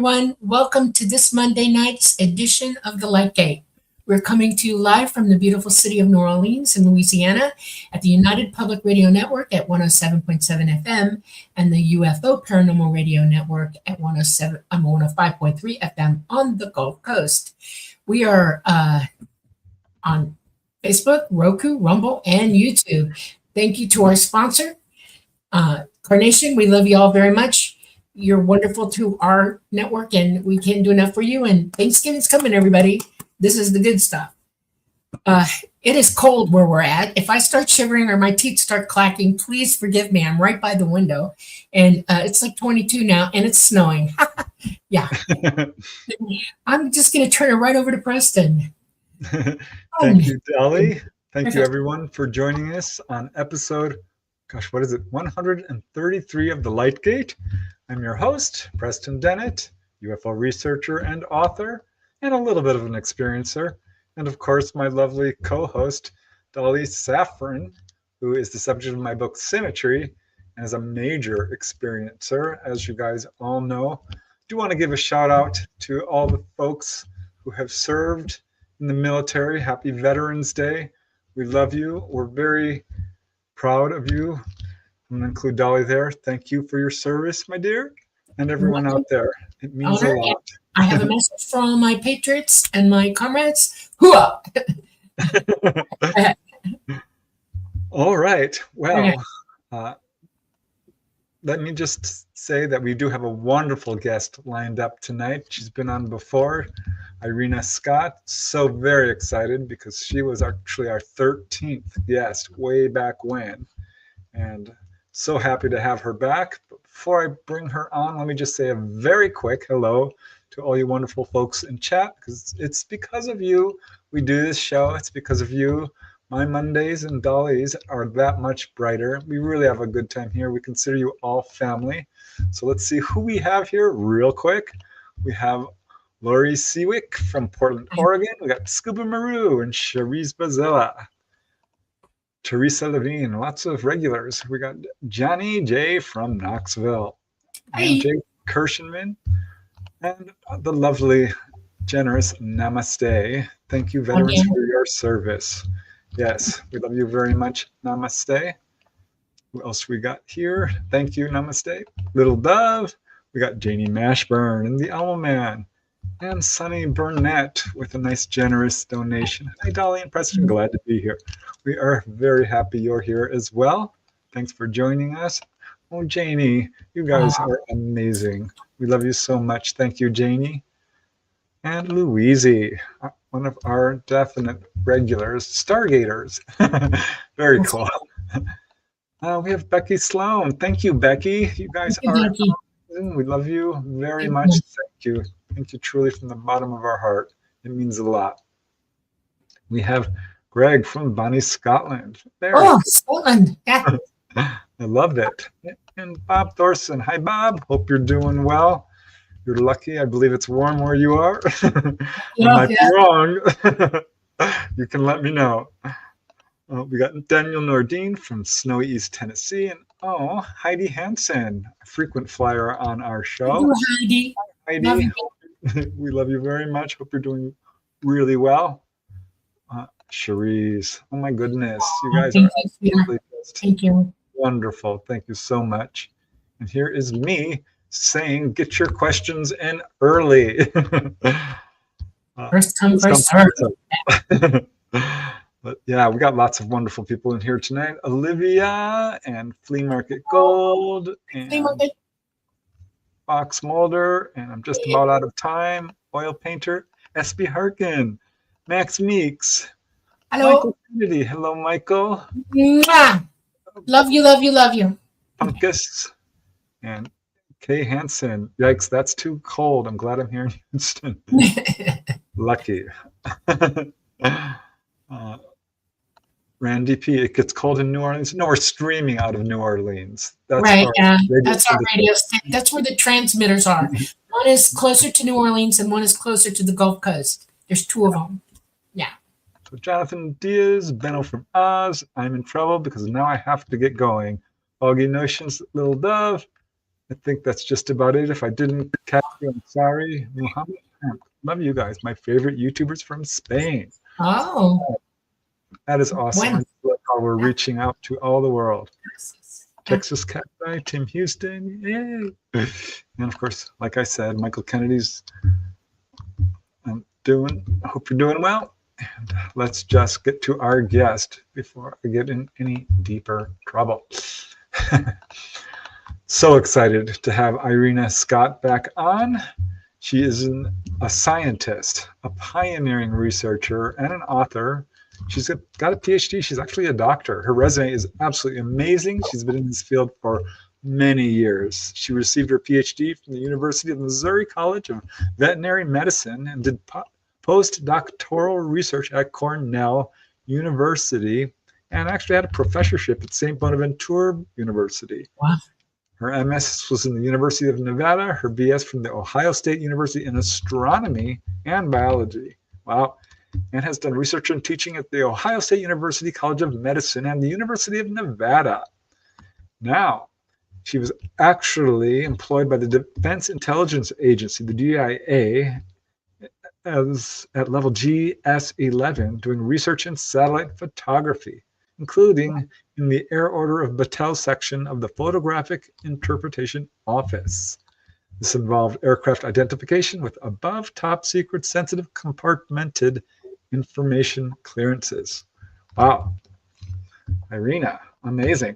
everyone. Welcome to this Monday night's edition of The Light Gate. We're coming to you live from the beautiful city of New Orleans in Louisiana at the United Public Radio Network at 107.7 FM and the UFO Paranormal Radio Network at 105.3 FM on the Gulf Coast. We are on Facebook, Roku, Rumble, and YouTube. Thank you to our sponsor, Carnation. We love you all very much. You're wonderful to our network, and we can't do enough for you. And Thanksgiving's coming, everybody. This is the good stuff. It is cold where we're at. If I start shivering or my teeth start clacking, please forgive me. I'm right by the window, and it's like 22 now, and it's snowing. Yeah. I'm just going to turn it right over to Preston. Thank you, Dolly. Thank you, everyone, for joining us on episode, what is it, 133 of The Light Gate. I'm your host, Preston Dennett, UFO researcher and author, and a little bit of an experiencer. And of course, my lovely co-host, Dolly Safran, who is the subject of my book, Symmetry, and is a major experiencer, as you guys all know. I do want to give a shout out to all the folks who have served in the military. Happy Veterans Day. We love you. We're very proud of you. I'm going to include Dolly there. Thank you for your service, my dear, and everyone out there. It means a lot. I have a message for all my patriots and my comrades. Hooah! All right. Well, let me just say that we do have a wonderful guest lined up tonight. She's been on before, Irena Scott. So very excited because she was actually our 13th guest way back when. And so happy to have her back. But before I bring her on, let me just say a very quick hello to all you wonderful folks in chat, because it's because of you we do this show. It's because of you. My Mondays and Dolly's are that much brighter. We really have a good time here. We consider you all family. So let's see who we have here real quick. We have Lori Seawick from Portland, Oregon. We got Scuba Maru and Cherise Bazella. Teresa Levine, lots of regulars. We got Johnny J from Knoxville. And Jay Kirshenman. And the lovely, generous Namaste. Thank you, veterans, for your service. Yes, we love you very much. Namaste. Who else we got here? Thank you, Namaste. Little Dove. We got Janie Mashburn and the Owl Man. And Sunny Burnett with a nice, generous donation. Hi, Dolly and Preston. Glad to be here. We are very happy you're here as well. Thanks for joining us. Oh, Janie, you guys are amazing. We love you so much. Thank you, Janie. And Louise, one of our definite regulars, Stargaters. Very cool. We have Becky Sloan. Thank you, Becky. You guys are amazing. We love you very much. Thank you. Thank you truly from the bottom of our heart. It means a lot. We have Greg from Bonnie, Scotland. There. Oh, Scotland. Yeah. I loved it. And Bob Thorson. Hi, Bob. Hope you're doing well. You're lucky. I believe it's warm where you are. I might be wrong. You can let me know. We got Daniel Nordine from snowy East Tennessee. And Heidi Hansen, a frequent flyer on our show. Hello, Heidi. Hi, Heidi. We love you very much. Hope you're doing really well. Cherise. Oh, my goodness. You guys are absolutely Thank you. Wonderful. Thank you so much. And here is me saying, get your questions in early. First come, first serve. But yeah, we got lots of wonderful people in here tonight. Olivia and Flea Market Gold and Fox Mulder, and I'm just about out of time. Oil Painter, SB Harkin, Max Meeks. Hello. Michael Kennedy. Hello, Michael. Mwah. Love you, love you, love you. Pumpkus and Kay Hansen. Yikes, that's too cold. I'm glad I'm here in Houston. Lucky. Randy P. It gets cold in New Orleans. No, we're streaming out of New Orleans. That's right, yeah. That's our radio station. That's where the transmitters are. One is closer to New Orleans and one is closer to the Gulf Coast. There's two of them. Yeah. So Jonathan Diaz, Benno from Oz. I'm in trouble because now I have to get going. Foggy Notions, Little Dove. I think that's just about it. If I didn't catch you, I'm sorry. Muhammad, love you guys. My favorite YouTubers from Spain. Oh, That is awesome. when? I love how we're reaching out to all the world. Texas Cat Guy, Tim Houston, yay! And of course, like I said, Michael Kennedy's. I hope you're doing well. And let's just get to our guest before I get in any deeper trouble. So excited to have Irena Scott back on. She is a scientist, a pioneering researcher, and an author. She's got a Ph.D. She's actually a doctor. Her resume is absolutely amazing. She's been in this field for many years. She received her Ph.D. from the University of Missouri College of Veterinary Medicine and did post-doctoral research at Cornell University and actually had a professorship at St. Bonaventure University. Wow. Her MS was in the University of Nevada, her BS from the Ohio State University in astronomy and biology. Wow. And has done research and teaching at the Ohio State University College of Medicine and the University of Nevada. Now, she was actually employed by the Defense Intelligence Agency, the DIA, as at level GS11, doing research in satellite photography, including in the Air Order of Battelle section of the Photographic Interpretation Office. This involved aircraft identification with above top secret sensitive compartmented information clearances. Wow. Irena, amazing.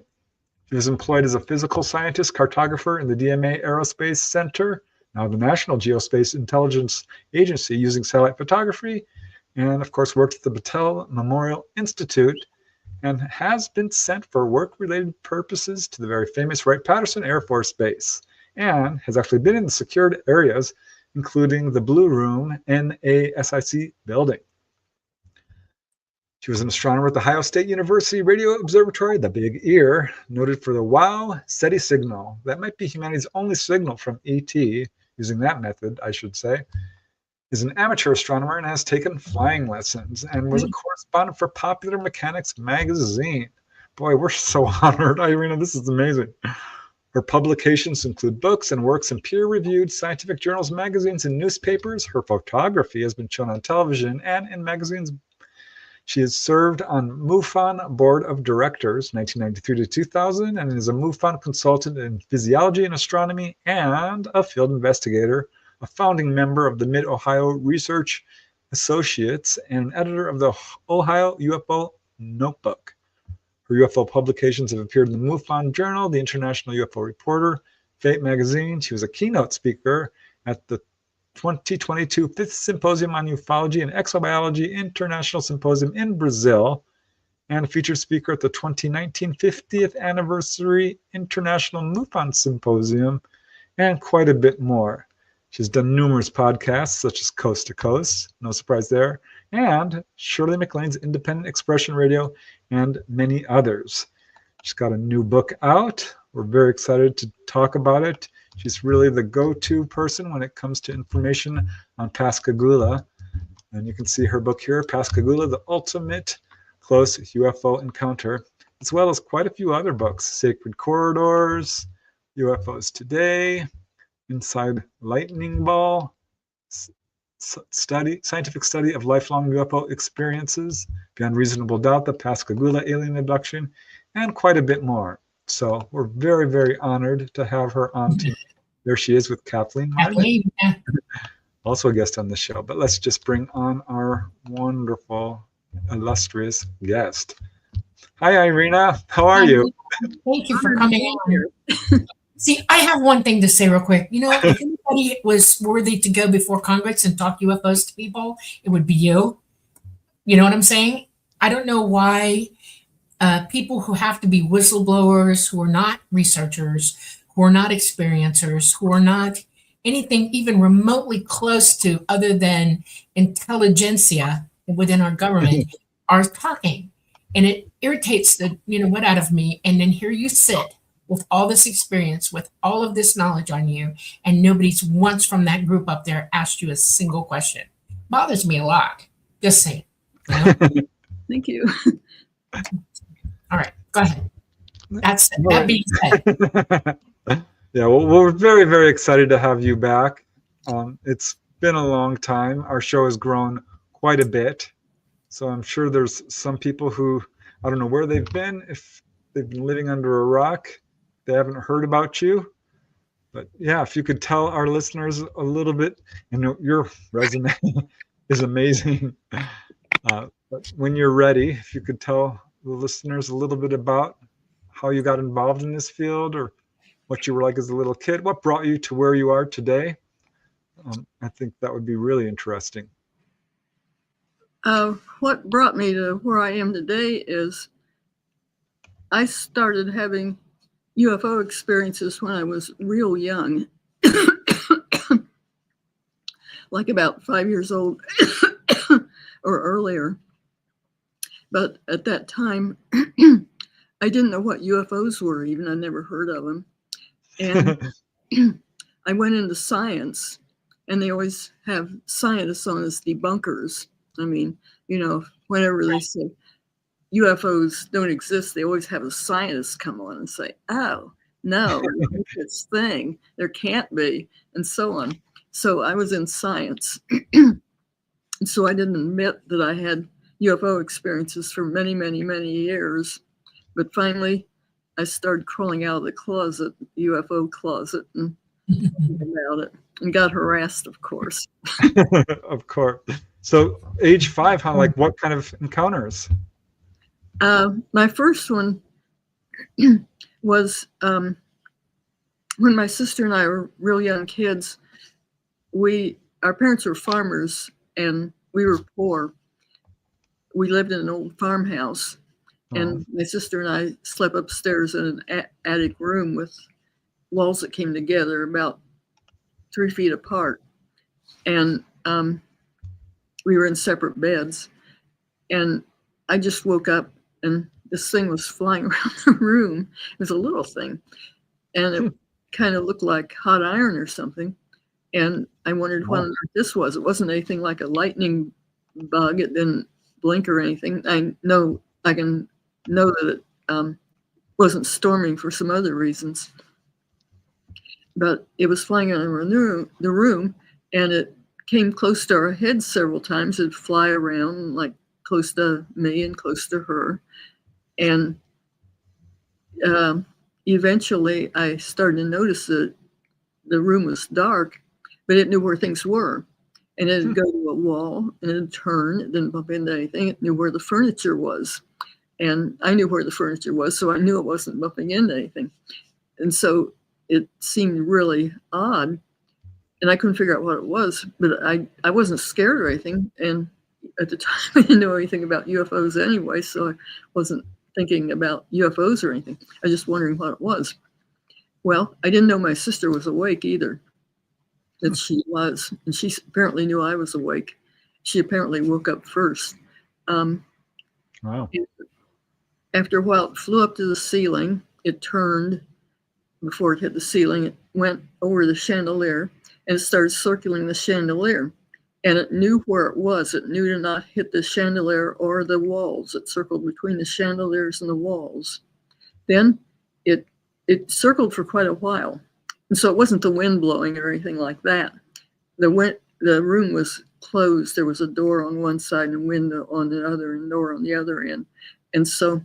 She was employed as a physical scientist cartographer in the DMA Aerospace Center, now the National Geospatial-Intelligence Agency, using satellite photography, and of course worked at the Battelle Memorial Institute, and has been sent for work-related purposes to the very famous Wright-Patterson Air Force Base, and has actually been in the secured areas, including the Blue Room NASIC building. She was an astronomer at the Ohio State University Radio Observatory, the Big Ear, noted for the WOW SETI signal. That might be humanity's only signal from ET, using that method, I should say. Is an amateur astronomer and has taken flying lessons and was a correspondent for Popular Mechanics magazine. Boy, we're so honored, Irena. This is amazing. Her publications include books and works in peer-reviewed scientific journals, magazines, and newspapers. Her photography has been shown on television and in magazines. She has served on MUFON Board of Directors, 1993 to 2000, and is a MUFON consultant in physiology and astronomy and a field investigator, a founding member of the Mid-Ohio Research Associates, and an editor of the Ohio UFO Notebook. Her UFO publications have appeared in the MUFON Journal, the International UFO Reporter, Fate Magazine. She was a keynote speaker at the 2022 5th Symposium on Ufology and Exobiology International Symposium in Brazil, and a featured speaker at the 2019 50th Anniversary International MUFON Symposium, and quite a bit more. She's done numerous podcasts, such as Coast to Coast, no surprise there, and Shirley MacLaine's Independent Expression Radio, and many others. She's got a new book out. We're very excited to talk about it. She's really the go-to person when it comes to information on Pascagoula. And you can see her book here, Pascagoula, The Ultimate Close UFO Encounter, as well as quite a few other books, Sacred Corridors, UFOs Today, Inside Lightning Ball, Scientific Study of Lifelong UFO Experiences, Beyond Reasonable Doubt, The Pascagoula Alien Abduction, and quite a bit more. So we're very, very honored to have her on team. There she is with Kathleen Martin, also a guest on the show. But let's just bring on our wonderful, illustrious guest. Hi, Irena. How are you? Thank you for coming on. See, I have one thing to say real quick. You know, if anybody was worthy to go before Congress and talk UFOs to people, it would be you. You know what I'm saying? I don't know why people who have to be whistleblowers, who are not researchers, who are not experiencers, who are not anything even remotely close to other than intelligentsia within our government are talking. And it irritates the what out of me. And then here you sit with all this experience, with all of this knowledge on you, and nobody's once from that group up there asked you a single question. Bothers me a lot. Just saying. You know? Thank you. All right, go ahead. That being said. Yeah, well, we're very, very excited to have you back. It's been a long time. Our show has grown quite a bit. So I'm sure there's some people who, I don't know where they've been, if they've been living under a rock, they haven't heard about you. But yeah, if you could tell our listeners a little bit, your resume is amazing. But when you're ready, if you could tell the listeners a little bit about how you got involved in this field or what you were like as a little kid, what brought you to where you are today. I think that would be really interesting. What brought me to where I am today is I started having UFO experiences when I was real young, like about 5 years old or earlier. But at that time, I didn't know what UFOs were even. I never heard of them. And I went into science, and they always have scientists on as debunkers. I mean, whenever they say UFOs don't exist, they always have a scientist come on and say, oh, no, this thing, there can't be, and so on. So I was in science. So I didn't admit that I had UFO experiences for many, many, many years. But finally, I started crawling out of the closet, UFO closet, and about it, and got harassed, of course. Of course. So age 5, huh? Like what kind of encounters? My first one was when my sister and I were real young kids. Our parents were farmers, and we were poor. We lived in an old farmhouse, and my sister and I slept upstairs in an attic room with walls that came together about 3 feet apart. And we were in separate beds. And I just woke up, and this thing was flying around the room. It was a little thing, and it kind of looked like hot iron or something. And I wondered what this was. It wasn't anything like a lightning bug. It didn't blink or anything. I can know that it wasn't storming for some other reasons. But it was flying around the room, and it came close to our heads several times. It'd fly around like close to me and close to her. And eventually I started to notice that the room was dark, but it knew where things were. And it'd go to a wall, and it'd turn. It didn't bump into anything. It knew where the furniture was. And I knew where the furniture was, so I knew it wasn't bumping into anything. And so it seemed really odd. And I couldn't figure out what it was, but I wasn't scared or anything. And at the time, I didn't know anything about UFOs anyway, so I wasn't thinking about UFOs or anything. I was just wondering what it was. Well, I didn't know my sister was awake either, that she was. And she apparently knew I was awake. She apparently woke up first. Wow. After a while, it flew up to the ceiling. It turned before it hit the ceiling. It went over the chandelier, and it started circling the chandelier. And it knew where it was. It knew to not hit the chandelier or the walls. It circled between the chandeliers and the walls. Then it circled for quite a while. And so it wasn't the wind blowing or anything like that. The room was closed. There was a door on one side and a window on the other and a door on the other end. And so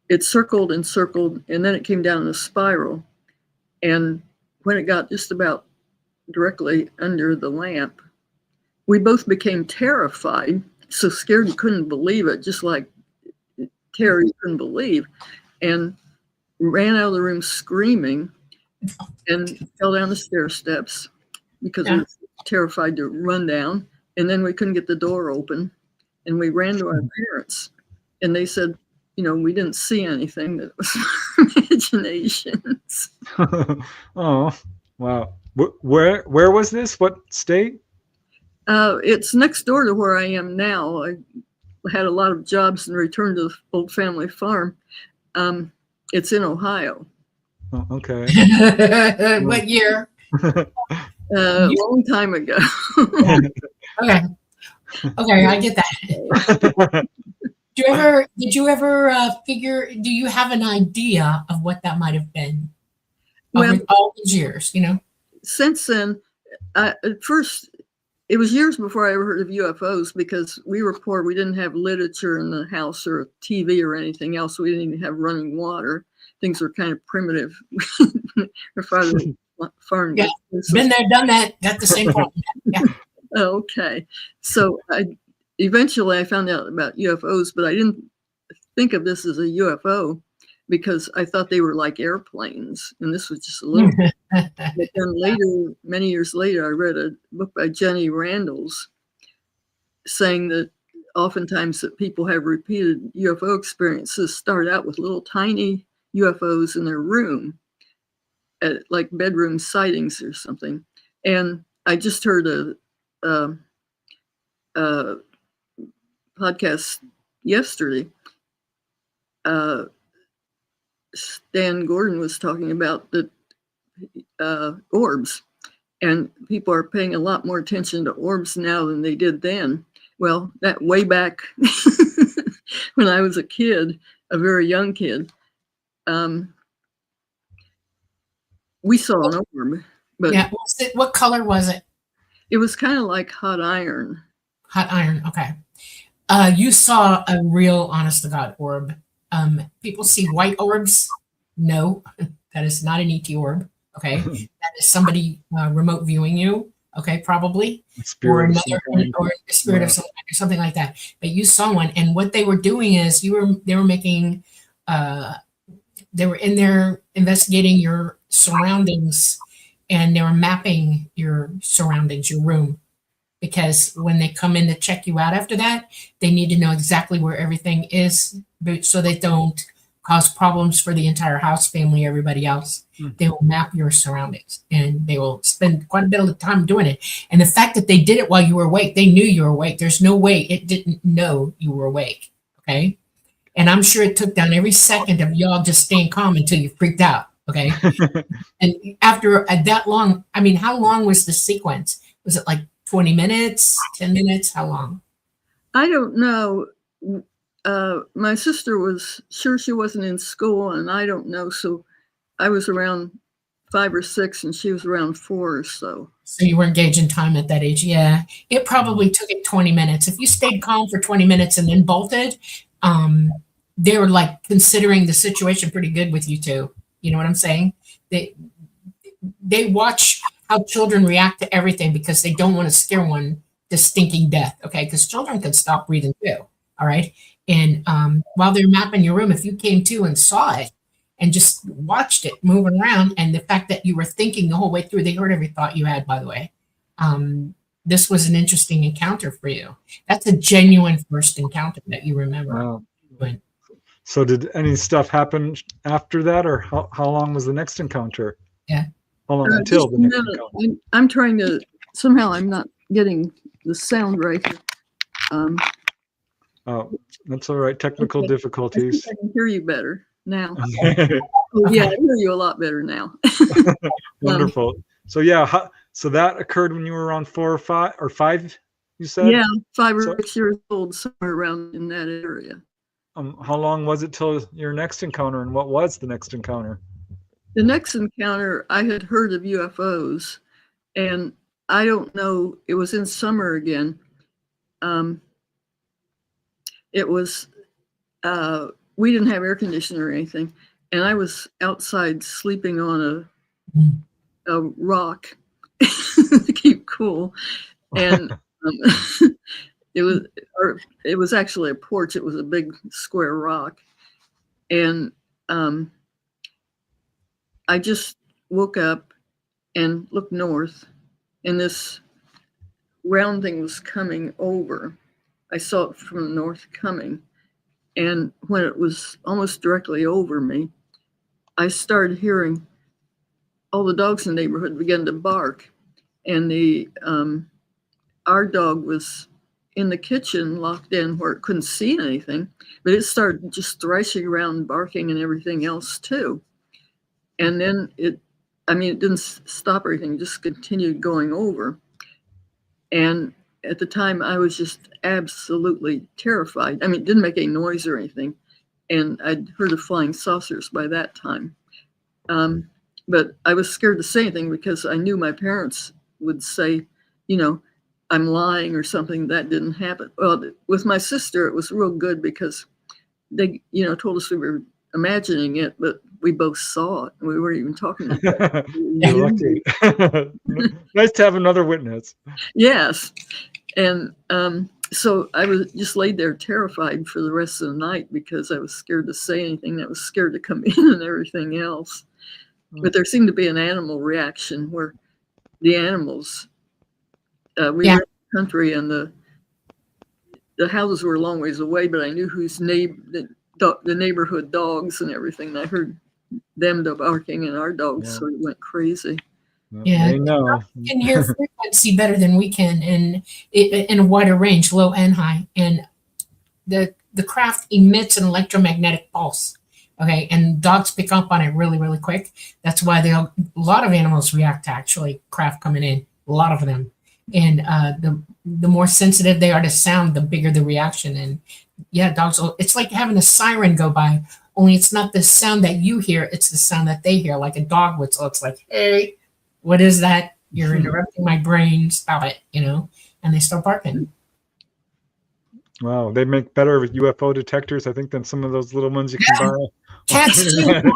it circled and circled, and then it came down in a spiral. And when it got just about directly under the lamp, we both became terrified, so scared you couldn't believe it, just like terror you couldn't believe, and ran out of the room screaming and fell down the stair steps because we were terrified to run down. And then we couldn't get the door open, and we ran to our parents, and they said, we didn't see anything, that was imaginations. Oh, wow. Where was this? What state? It's next door to where I am now. I had a lot of jobs and returned to the old family farm. It's in Ohio. Oh, okay. What year? A long time ago. Okay, I get that. Did you ever figure, do you have an idea of what that might have been? Well, over all these years, you know? since then, at first, it was years before I ever heard of UFOs because we were poor. We didn't have literature in the house or TV or anything else. We didn't even have running water. Things were kind of primitive. Our father was farm. Yeah, been there, done that, got the same problem. Yeah. Okay. So eventually I found out about UFOs, but I didn't think of this as a UFO because I thought they were like airplanes, and this was just a little. But then later, many years later, I read a book by Jenny Randles saying that oftentimes that people have repeated UFO experiences start out with little tiny UFOs in their room, like bedroom sightings or something. And I just heard a podcast yesterday. Stan Gordon was talking about the orbs, and people are paying a lot more attention to orbs now than they did then. Well, that way back when I was a kid, a very young kid, we saw an orb, but Yeah. What color was it? it was kind of like hot iron. Hot iron. Okay. You saw a real honest to God orb. People see white orbs. No, that is not an ET orb. Okay. That is somebody remote viewing you. Okay. Probably. Or another, or a spirit of something like that. But you saw one. And what they were doing is they were making, they were in there investigating your surroundings, and they were mapping your surroundings, your room. Because when they come in to check you out after that, they need to know exactly where everything is so they don't cause problems for the entire house, family, everybody else. They will map your surroundings, and they will spend quite a bit of time doing it. And the fact that they did it while you were awake, they knew you were awake. There's no way it didn't know you were awake. Okay. And I'm sure it took down every second of y'all just staying calm until you freaked out. Okay. And after that long, I mean, how long was the sequence? Was it like 20 minutes, 10 minutes? How long? I don't know. My sister was sure she wasn't in school, and I don't know. So I was around 5 or 6, and she was around 4 or so. So you were engaged in time at that age. Yeah. It probably took it 20 minutes. If you stayed calm for 20 minutes and then bolted, they were like considering the situation pretty good with you too. You know what I'm saying? They watch how children react to everything because they don't want to scare one to stinking death. Okay. Because children can stop breathing too. All right. And while they're mapping your room, if you came to and saw it and just watched it moving around, and the fact that you were thinking the whole way through, they heard every thought you had, by the way. This was an interesting encounter for you. That's a genuine first encounter that you remember. Wow. So did any stuff happen after that, or how long was the next encounter? Yeah. How long until the next encounter? I'm trying to, somehow I'm not getting the sound right here. Oh, that's all right. Technical difficulties. I can hear you better now. Okay. Oh, yeah, I hear you a lot better now. Wonderful. So yeah, so that occurred when you were around 4 or 5, you said? Yeah, 5 or 6 years old, somewhere around in that area. How long was it till your next encounter, and what was the next encounter? The next encounter, I had heard of UFOs, and I don't know, it was in summer again. It was, we didn't have air conditioning or anything, and I was outside sleeping on a rock to keep cool. And it was actually a porch. It was a big square rock. And I just woke up and looked north, and this round thing was coming over. I saw it from the north coming. And when it was almost directly over me, I started hearing all the dogs in the neighborhood begin to bark. And our dog was in the kitchen locked in where it couldn't see anything, but it started just thrashing around, barking and everything else too. And then it didn't stop or anything, just continued going over. And at the time I was just absolutely terrified. I mean, it didn't make any noise or anything. And I'd heard of flying saucers by that time. but I was scared to say anything because I knew my parents would say, I'm lying or something. That didn't happen. Well, with my sister, it was real good because they, told us we were imagining it, but we both saw it. We weren't even talking about it. You're lucky. Nice to have another witness. Yes. And so I was just laid there terrified for the rest of the night because I was scared to say anything. I was scared to come in and everything else. But there seemed to be an animal reaction where the animals, we were in the country and the houses were a long ways away, but I knew whose the neighborhood dogs and everything. And I heard them barking and our dogs sort of went crazy. Yeah, they know. You can hear frequency better than we can, and in a wider range, low and high. And the craft emits an electromagnetic pulse. Okay, and dogs pick up on it really, really quick. That's why a lot of animals react to actually craft coming in. A lot of them, and the more sensitive they are to sound, the bigger the reaction. And yeah, dogs. It's like having a siren go by. Only it's not the sound that you hear; it's the sound that they hear, like a dog whistle. It's like, hey. What is that? You're interrupting my brain. Stop it, and they start barking. Wow, they make better UFO detectors, I think, than some of those little ones you can buy. Cats too.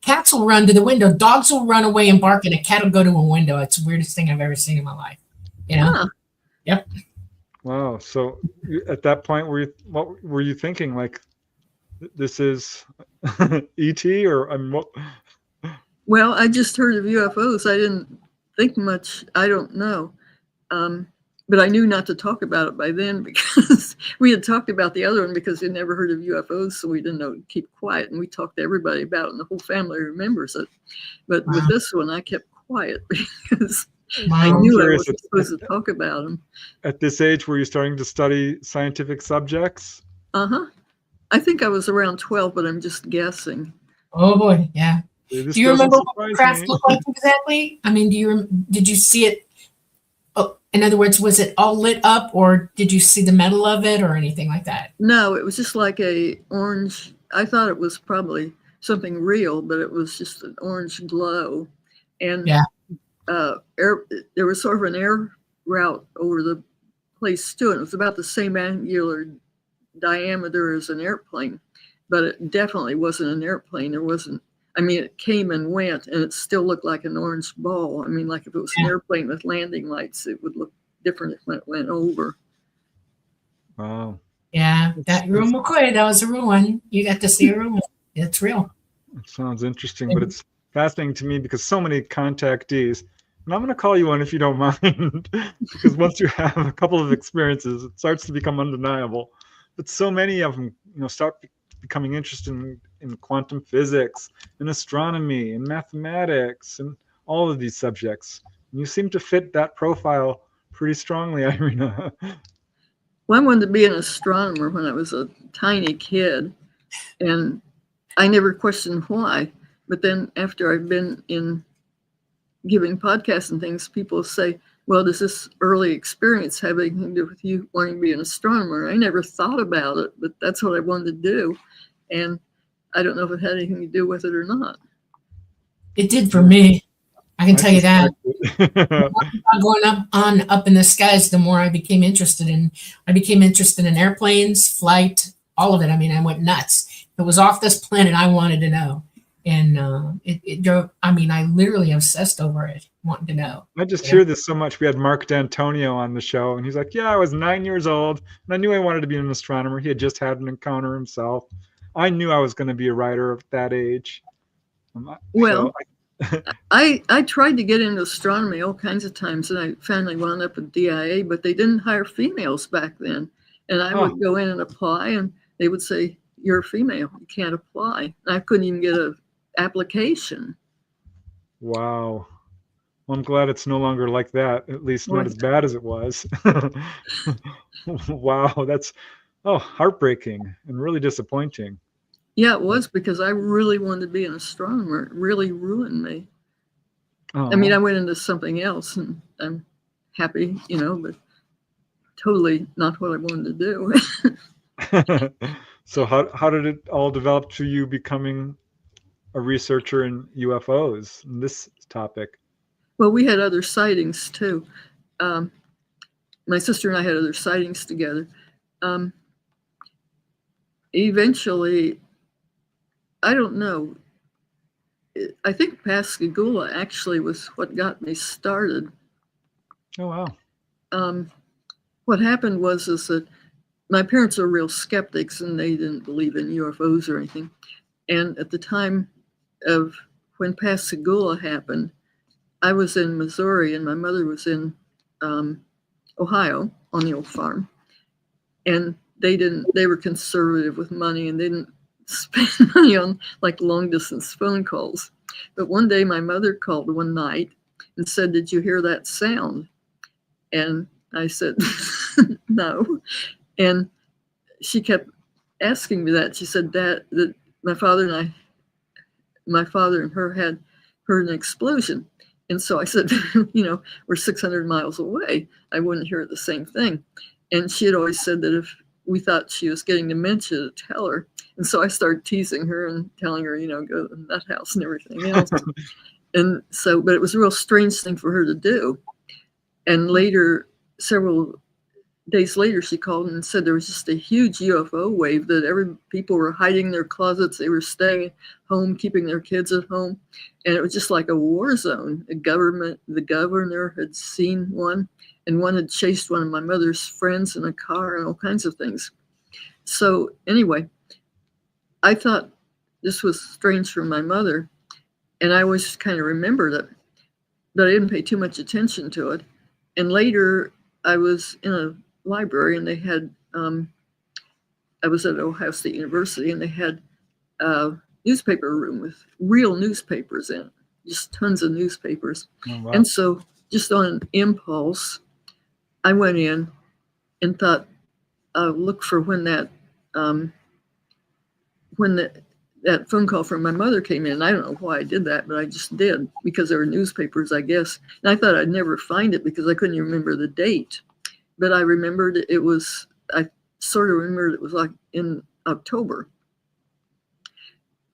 Cats will run to the window. Dogs will run away and bark, and a cat will go to a window. It's the weirdest thing I've ever seen in my life. Huh. Yep. Wow. So at that point, what were you thinking? Like, this is ET, or what? Well, I just heard of UFOs. I didn't think much. I don't know. But I knew not to talk about it by then because we had talked about the other one because we'd never heard of UFOs, so we didn't know to keep quiet. And we talked to everybody about it, and the whole family remembers it. But with this one, I kept quiet because I knew I wasn't supposed to talk about them. At this age, were you starting to study scientific subjects? Uh-huh. I think I was around 12, but I'm just guessing. Oh, boy, yeah. Do you remember what the craft looked like exactly? I mean, did you see it? Oh, in other words, was it all lit up, or did you see the metal of it or anything like that? No, it was just like a orange. I thought it was probably something real, but it was just an orange glow. And there was sort of an air route over the place too. And it was about the same angular diameter as an airplane, but it definitely wasn't an airplane. It came and went, and it still looked like an orange ball. I mean, like if it was an airplane with landing lights, it would look different when it went over. Wow. Yeah, that real McCoy, that was a real one. You got to see a real one. It's real. It sounds interesting, but it's fascinating to me because so many contactees, and I'm going to call you one if you don't mind, because once you have a couple of experiences, it starts to become undeniable. But so many of them, start becoming interested in quantum physics, in astronomy, in mathematics, and all of these subjects. And you seem to fit that profile pretty strongly, Irena. Well, I wanted to be an astronomer when I was a tiny kid, and I never questioned why. But then after I've been in giving podcasts and things, people say, well, does this early experience have anything to do with you wanting to be an astronomer? I never thought about it, but that's what I wanted to do. And I don't know if it had anything to do with it or not. It did for me. I can tell you that. Going up in the skies, the more I became interested in airplanes, flight, all of it. I mean, I went nuts. If it was off this planet, I wanted to know. And it drove, I literally obsessed over it, wanting to know. I just hear this so much. We had Mark D'Antonio on the show, and he's like, I was 9 years old, and I knew I wanted to be an astronomer. He had just had an encounter himself. I knew I was going to be a writer at that age. Well, I tried to get into astronomy all kinds of times, and I finally wound up at DIA, but they didn't hire females back then. And I would go in and apply, and they would say, you're a female, you can't apply. And I couldn't even get an application. Wow. Well, I'm glad it's no longer like that, at least not as bad as it was. Wow, that's heartbreaking and really disappointing. Yeah, it was, because I really wanted to be an astronomer. It really ruined me. Oh. I went into something else, and I'm happy, but totally not what I wanted to do. So how did it all develop to you becoming a researcher in UFOs in this topic? Well, we had other sightings too. My sister and I had other sightings together. Eventually, I don't know. I think Pascagoula actually was what got me started. Oh, wow. What happened was that my parents are real skeptics and they didn't believe in UFOs or anything. And at the time of when Pascagoula happened, I was in Missouri and my mother was in Ohio on the old farm. And they were conservative with money and they didn't spend money on like long distance phone calls. But one day my mother called one night and said, "Did you hear that sound?" And I said, "No." And she kept asking me that. She said that my father and her had heard an explosion. And so I said, we're 600 miles away. I wouldn't hear the same thing. And she had always said that if we thought she was getting dementia, to tell her. And so I started teasing her and telling her, go to the nut house and everything else. And so, but it was a real strange thing for her to do. And later, several days later, she called and said there was just a huge UFO wave that people were hiding in their closets. They were staying home, keeping their kids at home. And it was just like a war zone. The governor had seen one, and one had chased one of my mother's friends in a car and all kinds of things. So anyway, I thought this was strange for my mother. And I always kind of remembered it, but I didn't pay too much attention to it. And later I was in a library and they had, I was at Ohio State University and they had a newspaper room with real newspapers in it, just tons of newspapers. Oh, wow. And so just on an impulse, I went in and thought, look for when that phone call from my mother came in. I don't know why I did that, but I just did because there were newspapers, I guess. And I thought I'd never find it because I couldn't remember the date. But I remembered I sort of remembered it was like in October,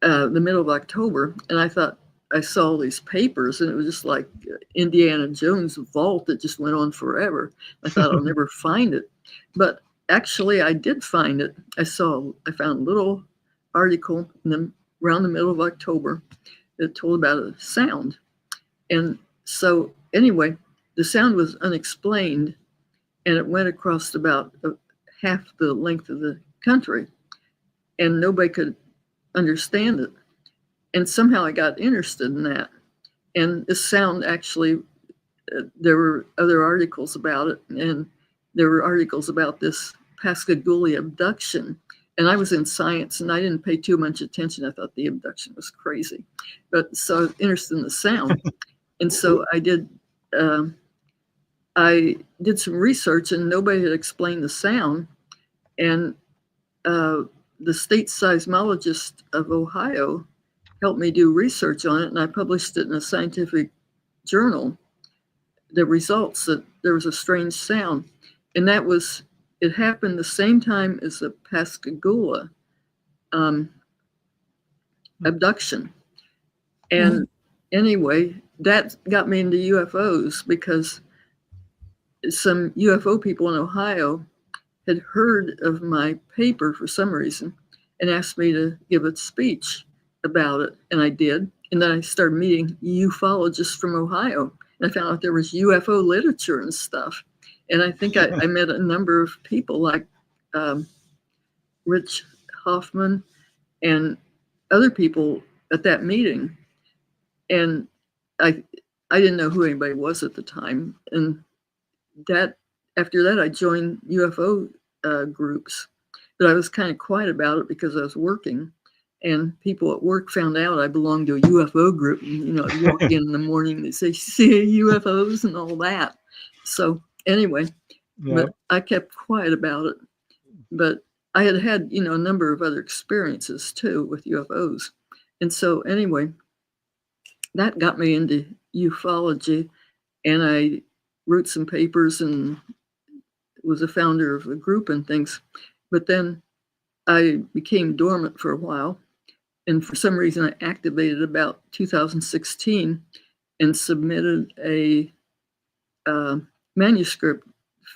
the middle of October. And I thought I saw all these papers and it was just like Indiana Jones' vault that just went on forever. I thought I'll never find it. But actually I did find it. I found a little article around the middle of October that told about a sound. And so anyway, the sound was unexplained and it went across about half the length of the country and nobody could understand it. And somehow I got interested in that. And the sound actually, there were other articles about it and there were articles about this Pascagoula abduction. And I was in science and I didn't pay too much attention. I thought the abduction was crazy. But so I was interested in the sound. And so I did some research and nobody had explained the sound. And the state seismologist of Ohio helped me do research on it. And I published it in a scientific journal, the results that there was a strange sound. And it happened the same time as the Pascagoula abduction. And anyway, that got me into UFOs because some UFO people in Ohio had heard of my paper for some reason and asked me to give a speech about it. And I did. And then I started meeting ufologists from Ohio. And I found out there was UFO literature and stuff. And I think I met a number of people like Rich Hoffman and other people at that meeting. And I didn't know who anybody was at the time. And after that, I joined UFO groups. But I was kind of quiet about it because I was working. And people at work found out I belonged to a UFO group. And, I'd walk in the morning and they'd say, "See UFOs," and all that. So anyway, but I kept quiet about it. But I had a number of other experiences too with UFOs. And so anyway, that got me into ufology. And I wrote some papers and was a founder of a group and things. But then I became dormant for a while. and for some reason I activated about 2016 and submitted a manuscript.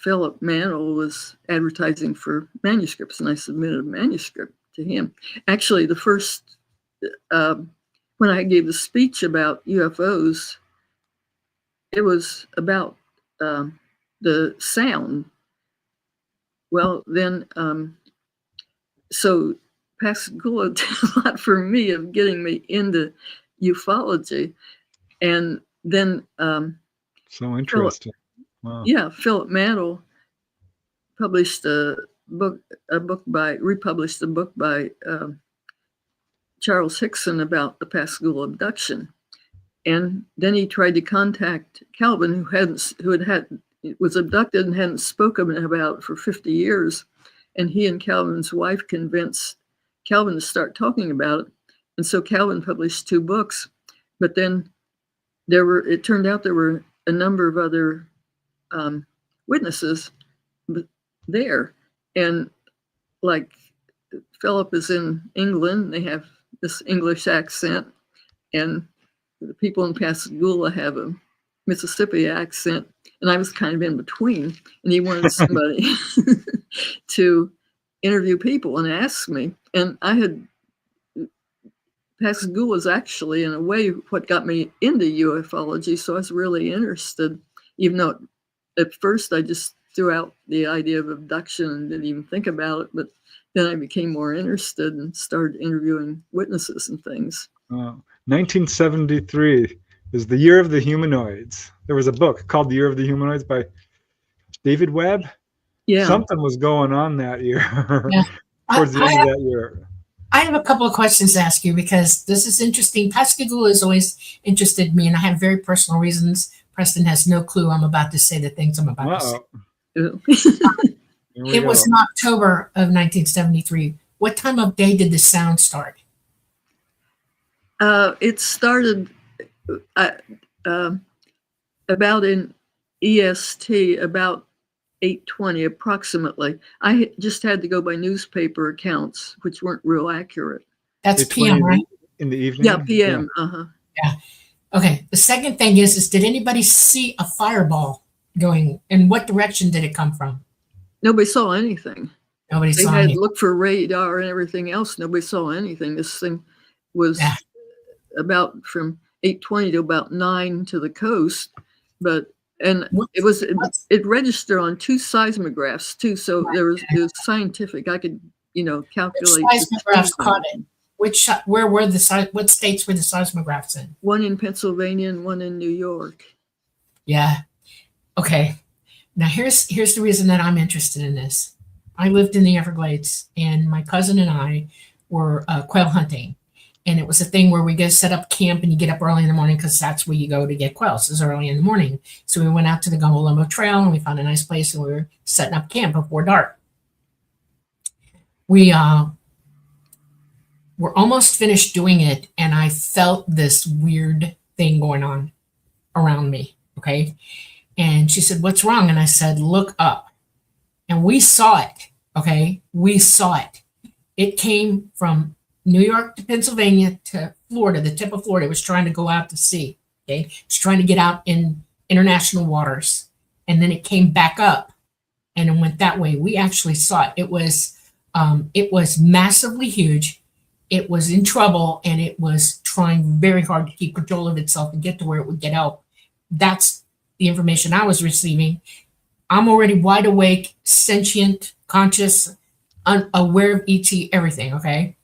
Philip Mantle was advertising for manuscripts, and I submitted a manuscript to him. Actually, the first, when I gave the speech about UFOs, it was about the sound. Well, then, so Pascagoula did a lot for me of getting me into ufology. And then, So interesting. Wow. yeah, Philip Mantle published republished a book by Charles Hickson about the Pascagoula abduction. And then he tried to contact Calvin, who was abducted and hadn't spoken about it for 50 years. And he and Calvin's wife convinced Calvin to start talking about it. And so Calvin published 2 books. But then it turned out there were a number of other witnesses there. And like Philip is in England, they have this English accent, and the people in Pascagoula have a Mississippi accent, and I was kind of in between, and he wanted somebody to interview people and ask me. And Pascagoula was actually, in a way, what got me into ufology, so I was really interested, even though at first I just threw out the idea of abduction and didn't even think about it, but then I became more interested and started interviewing witnesses and things. 1973 is the year of the humanoids. There was a book called The Year of the Humanoids by David Webb. Yeah. Something was going on that year. Yeah. Towards the end of that year. I have a couple of questions to ask you because this is interesting. Pascagoula has always interested me, and I have very personal reasons. Preston has no clue I'm about to say the things I'm about to say. It was in October of 1973. What time of day did the sound start? It started about in EST, about 8:20 approximately. I just had to go by newspaper accounts, which weren't real accurate. That's PM, right? In the evening? Yeah, PM. Yeah. Yeah. Okay. The second thing is did anybody see a fireball going? In what direction did it come from? Nobody saw anything. Nobody They saw had anything. looked for radar and everything else. Nobody saw anything. This thing was about from 8:20 to about 9 to the coast, it registered on 2 seismographs too. So it was scientific. I could calculate. Which seismographs caught it? What states were the seismographs in? One in Pennsylvania and one in New York. Yeah. Okay. Now here's the reason that I'm interested in this. I lived in the Everglades, and my cousin and I were quail hunting. And it was a thing where we go set up camp, and you get up early in the morning because that's where you go to get quails, is early in the morning. So we went out to the Gumbo Trail, and we found a nice place, and we were setting up camp before dark. We were almost finished doing it, and I felt this weird thing going on around me, okay? And she said, "What's wrong?" And I said, "Look up." And we saw it, okay? We saw it. It came from New York to Pennsylvania to Florida, the tip of Florida. It was trying to go out to sea, okay? It was trying to get out in international waters. And then it came back up and it went that way. We actually saw it. It was massively huge. It was in trouble, and it was trying very hard to keep control of itself and get to where it would get out. That's the information I was receiving. I'm already wide awake, sentient, conscious, aware of ET, everything, okay?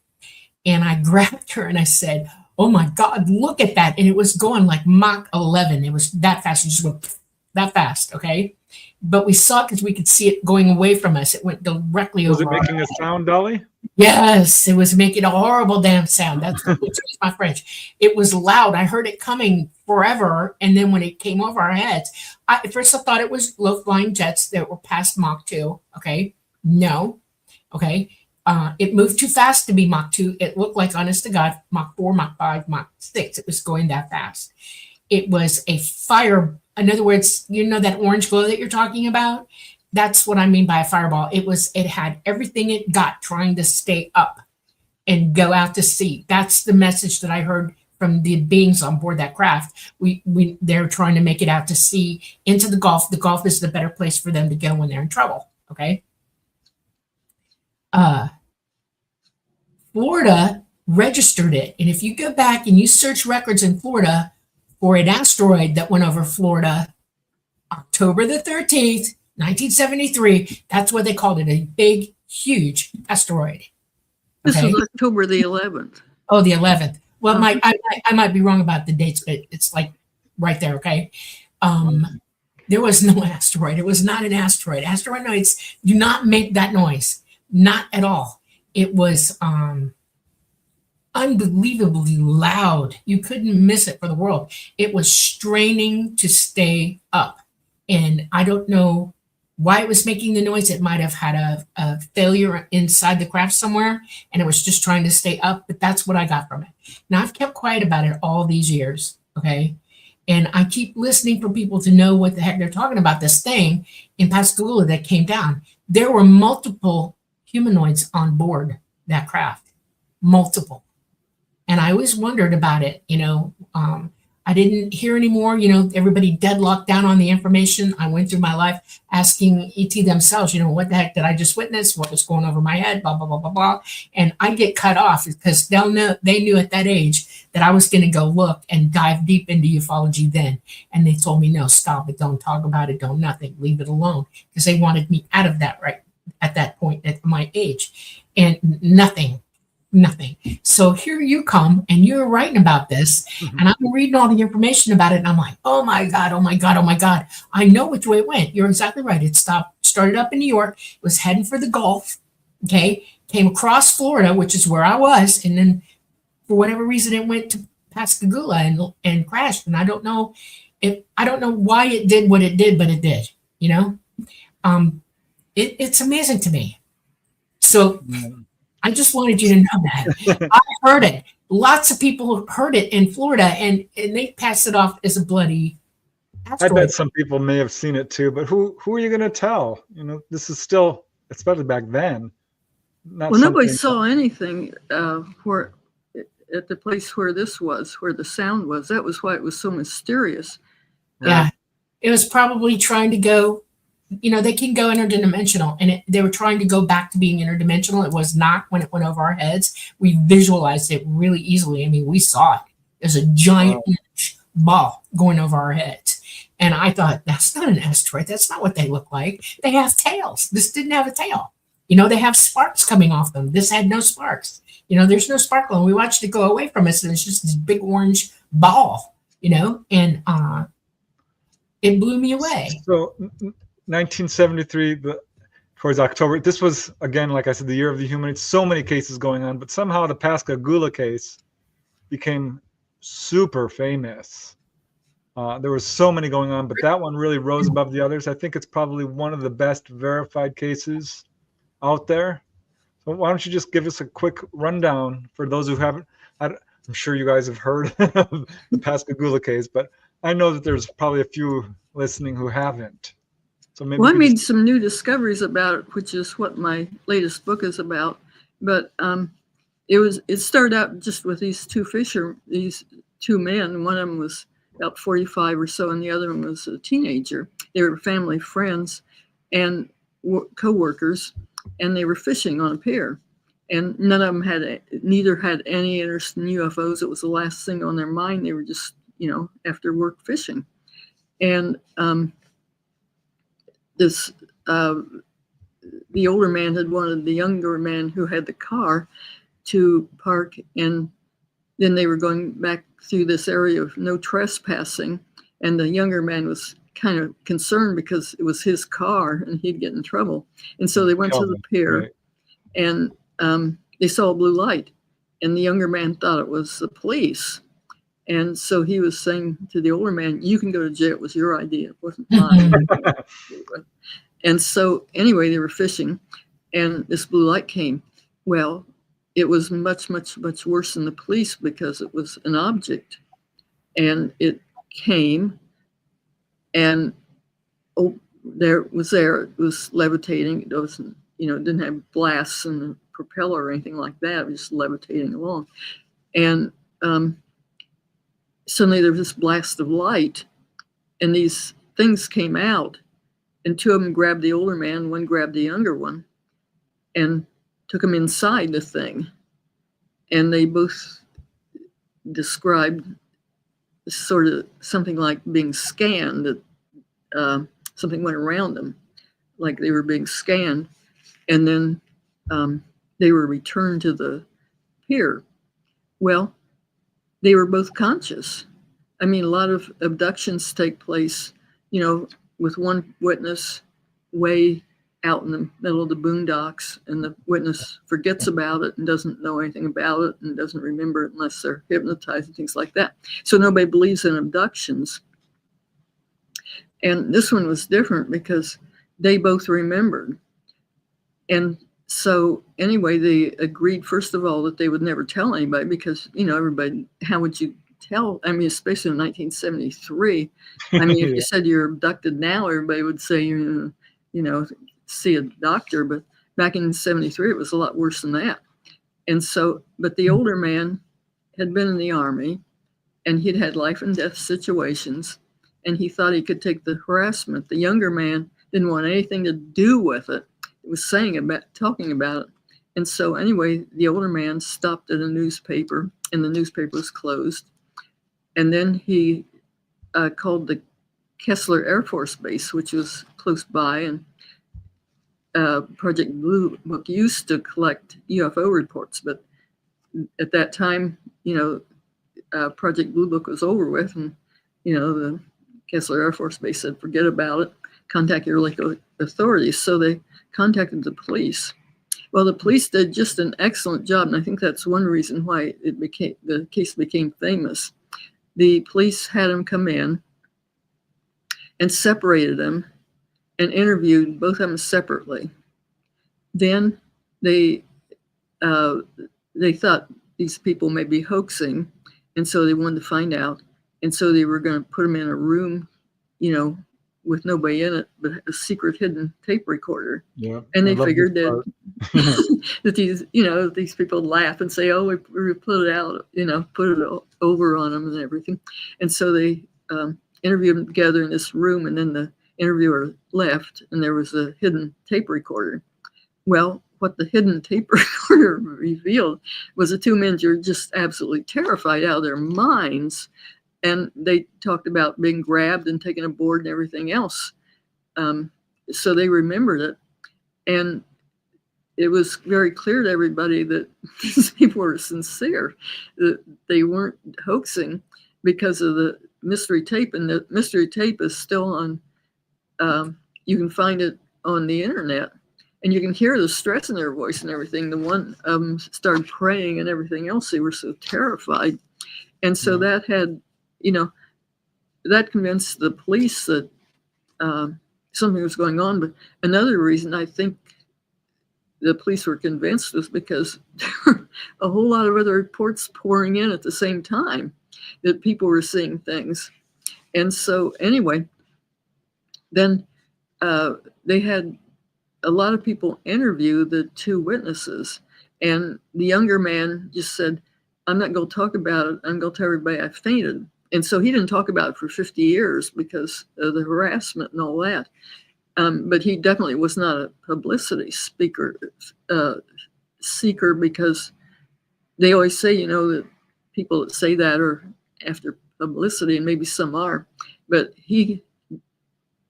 And I grabbed her and I said, "Oh my God, look at that." And it was going like Mach 11. It was that fast. It just went that fast, okay? But we saw it because we could see it going away from us. It went directly over. Was it making a sound, Dolly? Yes, it was making a horrible damn sound. That's excuse my French. It was loud. I heard it coming forever. And then when it came over our heads, at first I thought it was low-flying jets that were past Mach 2, okay? No, okay? It moved too fast to be Mach 2. It looked like, honest to God, Mach 4, Mach 5, Mach 6. It was going that fast. It was a fire. In other words, you know that orange glow that you're talking about? That's what I mean by a fireball. It had everything it got trying to stay up. and go out to sea. That's the message that I heard from the beings on board that craft. They're trying to make it out to sea into the Gulf. The Gulf is the better place for them to go when they're in trouble. Okay. Florida registered it. And if you go back and you search records in Florida for an asteroid that went over Florida, October the 13th, 1973, that's what they called it, a big, huge asteroid. This was October the 11th. Oh, the 11th. Well, I might be wrong about the dates, but it's like right there, okay? There was no asteroid. It was not an asteroid. Asteroids do not make that noise. Not at all. It was unbelievably loud. You couldn't miss it for the world. It was straining to stay up. And I don't know why it was making the noise. It might have had a failure inside the craft somewhere, and it was just trying to stay up, but that's what I got from it. Now, I've kept quiet about it all these years, okay? And I keep listening for people to know what the heck they're talking about, this thing in Pascagoula that came down. There were multiple humanoids on board that craft, multiple. And I always wondered about it, I didn't hear anymore, everybody deadlocked down on the information. I went through my life asking ET themselves, what the heck did I just witness? What was going over my head? Blah, blah, blah, blah, blah. And I get cut off because they knew at that age that I was going to go look and dive deep into ufology then. And they told me, no, stop it. Don't talk about it. Don't nothing. Leave it alone. Because they wanted me out of that right at that point at my age. And nothing. So here you come and you're writing about this, and I'm reading all the information about it, and I'm like, oh my God. I know which way it went. You're exactly right. It started up in New York, it was heading for the Gulf, okay, came across Florida, which is where I was, and then for whatever reason it went to Pascagoula and crashed. And I don't know why it did what it did, but it did, it's amazing to me. So I just wanted you to know that. I heard it. Lots of people heard it in Florida, and they passed it off as a bloody asteroid. I bet some people may have seen it too, but who are you going to tell? This is still, especially back then. Nobody saw anything where at the place where this was, where the sound was. That was why it was so mysterious. Yeah, it was probably trying to go. They can go interdimensional, and they were trying to go back to being interdimensional. It was not when it went over our heads. We visualized it really easily. I mean, we saw it. There's a giant ball going over our heads. And I thought, that's not an asteroid. That's not what they look like. They have tails. This didn't have a tail. They have sparks coming off them. This had no sparks. There's no sparkle. And we watched it go away from us, and it's just this big orange ball, and it blew me away. So 1973, towards October. This was, again, like I said, the year of the human. So many cases going on, but somehow the Pascagoula case became super famous. There was so many going on, but that one really rose above the others. I think it's probably one of the best verified cases out there. So why don't you just give us a quick rundown for those who haven't? I'm sure you guys have heard of the Pascagoula case, but I know that there's probably a few listening who haven't. So maybe I made some new discoveries about it, which is what my latest book is about. But it started out just with these two men. One of them was about 45 or so, and the other one was a teenager. They were family friends and co-workers, and they were fishing on a pier. And neither had any interest in UFOs. It was the last thing on their mind. They were just, after work fishing. And the older man had wanted the younger man who had the car to park, and then they were going back through this area of no trespassing, and the younger man was kind of concerned because it was his car and he'd get in trouble. And so they went to the pier, and they saw a blue light, and the younger man thought it was the police. And so he was saying to the older man, you can go to jail. It was your idea. It wasn't mine. And so anyway, they were fishing, and this blue light came. Well, it was much, much, much worse than the police because it was an object. And it came, and it was levitating. It wasn't, it didn't have blasts and propeller or anything like that. It was just levitating along. And suddenly there was this blast of light, and these things came out, and two of them grabbed the older man, one grabbed the younger one, and took him inside the thing. And they both described sort of something like being scanned, that something went around them, like they were being scanned. And then they were returned to the pier. Well, they were both conscious. I mean, a lot of abductions take place, with one witness way out in the middle of the boondocks, and the witness forgets about it and doesn't know anything about it and doesn't remember it unless they're hypnotized and things like that. So nobody believes in abductions. And this one was different because they both remembered. And so anyway, they agreed, first of all, that they would never tell anybody because, everybody, how would you tell? I mean, especially in 1973. I mean, if you said you're abducted now, everybody would say, see a doctor. But back in 73, it was a lot worse than that. And so, but the older man had been in the Army, and he'd had life and death situations, and he thought he could take the harassment. The younger man didn't want anything to do with it. It was talking about it. And so anyway, the older man stopped at a newspaper, and the newspaper was closed. And then he called the Kessler Air Force Base, which was close by, and Project Blue Book used to collect UFO reports, but at that time, Project Blue Book was over with, and the Kessler Air Force Base said, forget about it, contact your local authorities. So they contacted the police. Well, the police did just an excellent job, and I think that's one reason why the case became famous. The police had him come in and separated them and interviewed both of them separately. Then they thought these people may be hoaxing, and so they wanted to find out. And so they were going to put them in a room, with nobody in it, but a secret hidden tape recorder. Yeah, and they figured that that these people laugh and say, "Oh, we put it out, put it over on them and everything." And so they interviewed them together in this room, and then the interviewer left, and there was a hidden tape recorder. Well, what the hidden tape recorder revealed was the two men were just absolutely terrified out of their minds. And they talked about being grabbed and taken aboard and everything else. So they remembered it. And it was very clear to everybody that these people were sincere, that they weren't hoaxing because of the mystery tape. And the mystery tape is still on, you can find it on the internet. And you can hear the stress in their voice and everything. The one of them started praying and everything else. They were so terrified. And so that had, that convinced the police that something was going on. But another reason I think the police were convinced was because there were a whole lot of other reports pouring in at the same time that people were seeing things. And so anyway, then they had a lot of people interview the two witnesses. And the younger man just said, I'm not going to talk about it. I'm going to tell everybody I fainted. And so he didn't talk about it for 50 years because of the harassment and all that. But he definitely was not a publicity seeker because they always say, that people that say that are after publicity, and maybe some are, but he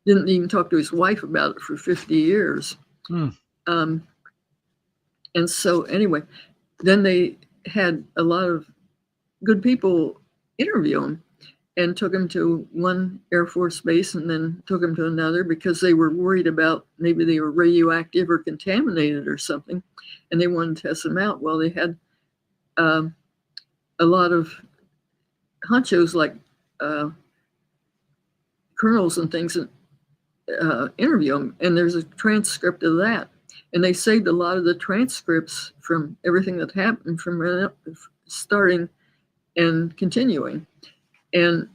didn't even talk to his wife about it for 50 years. And so anyway, then they had a lot of good people interview him and took him to one Air Force base and then took him to another because they were worried about maybe they were radioactive or contaminated or something, and they wanted to test them out. Well, they had a lot of honchos like colonels and things interview him, and there's a transcript of that. And they saved a lot of the transcripts from everything that happened from starting and continuing. And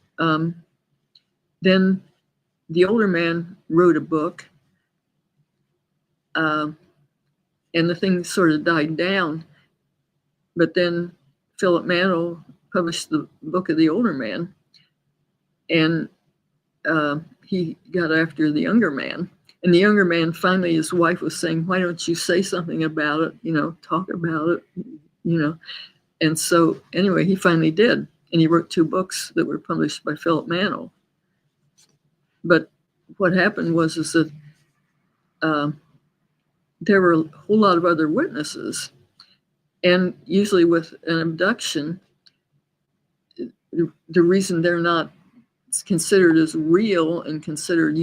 then the older man wrote a book and the thing sort of died down. But then Philip Mantle published the book of the older man, and he got after the younger man. And the younger man, finally, his wife was saying, why don't you say something about it, talk about it, And so anyway, he finally did. And he wrote 2 books that were published by Philip Mantle. But what happened was that there were a whole lot of other witnesses. And usually with an abduction, the reason they're not considered as real and considered,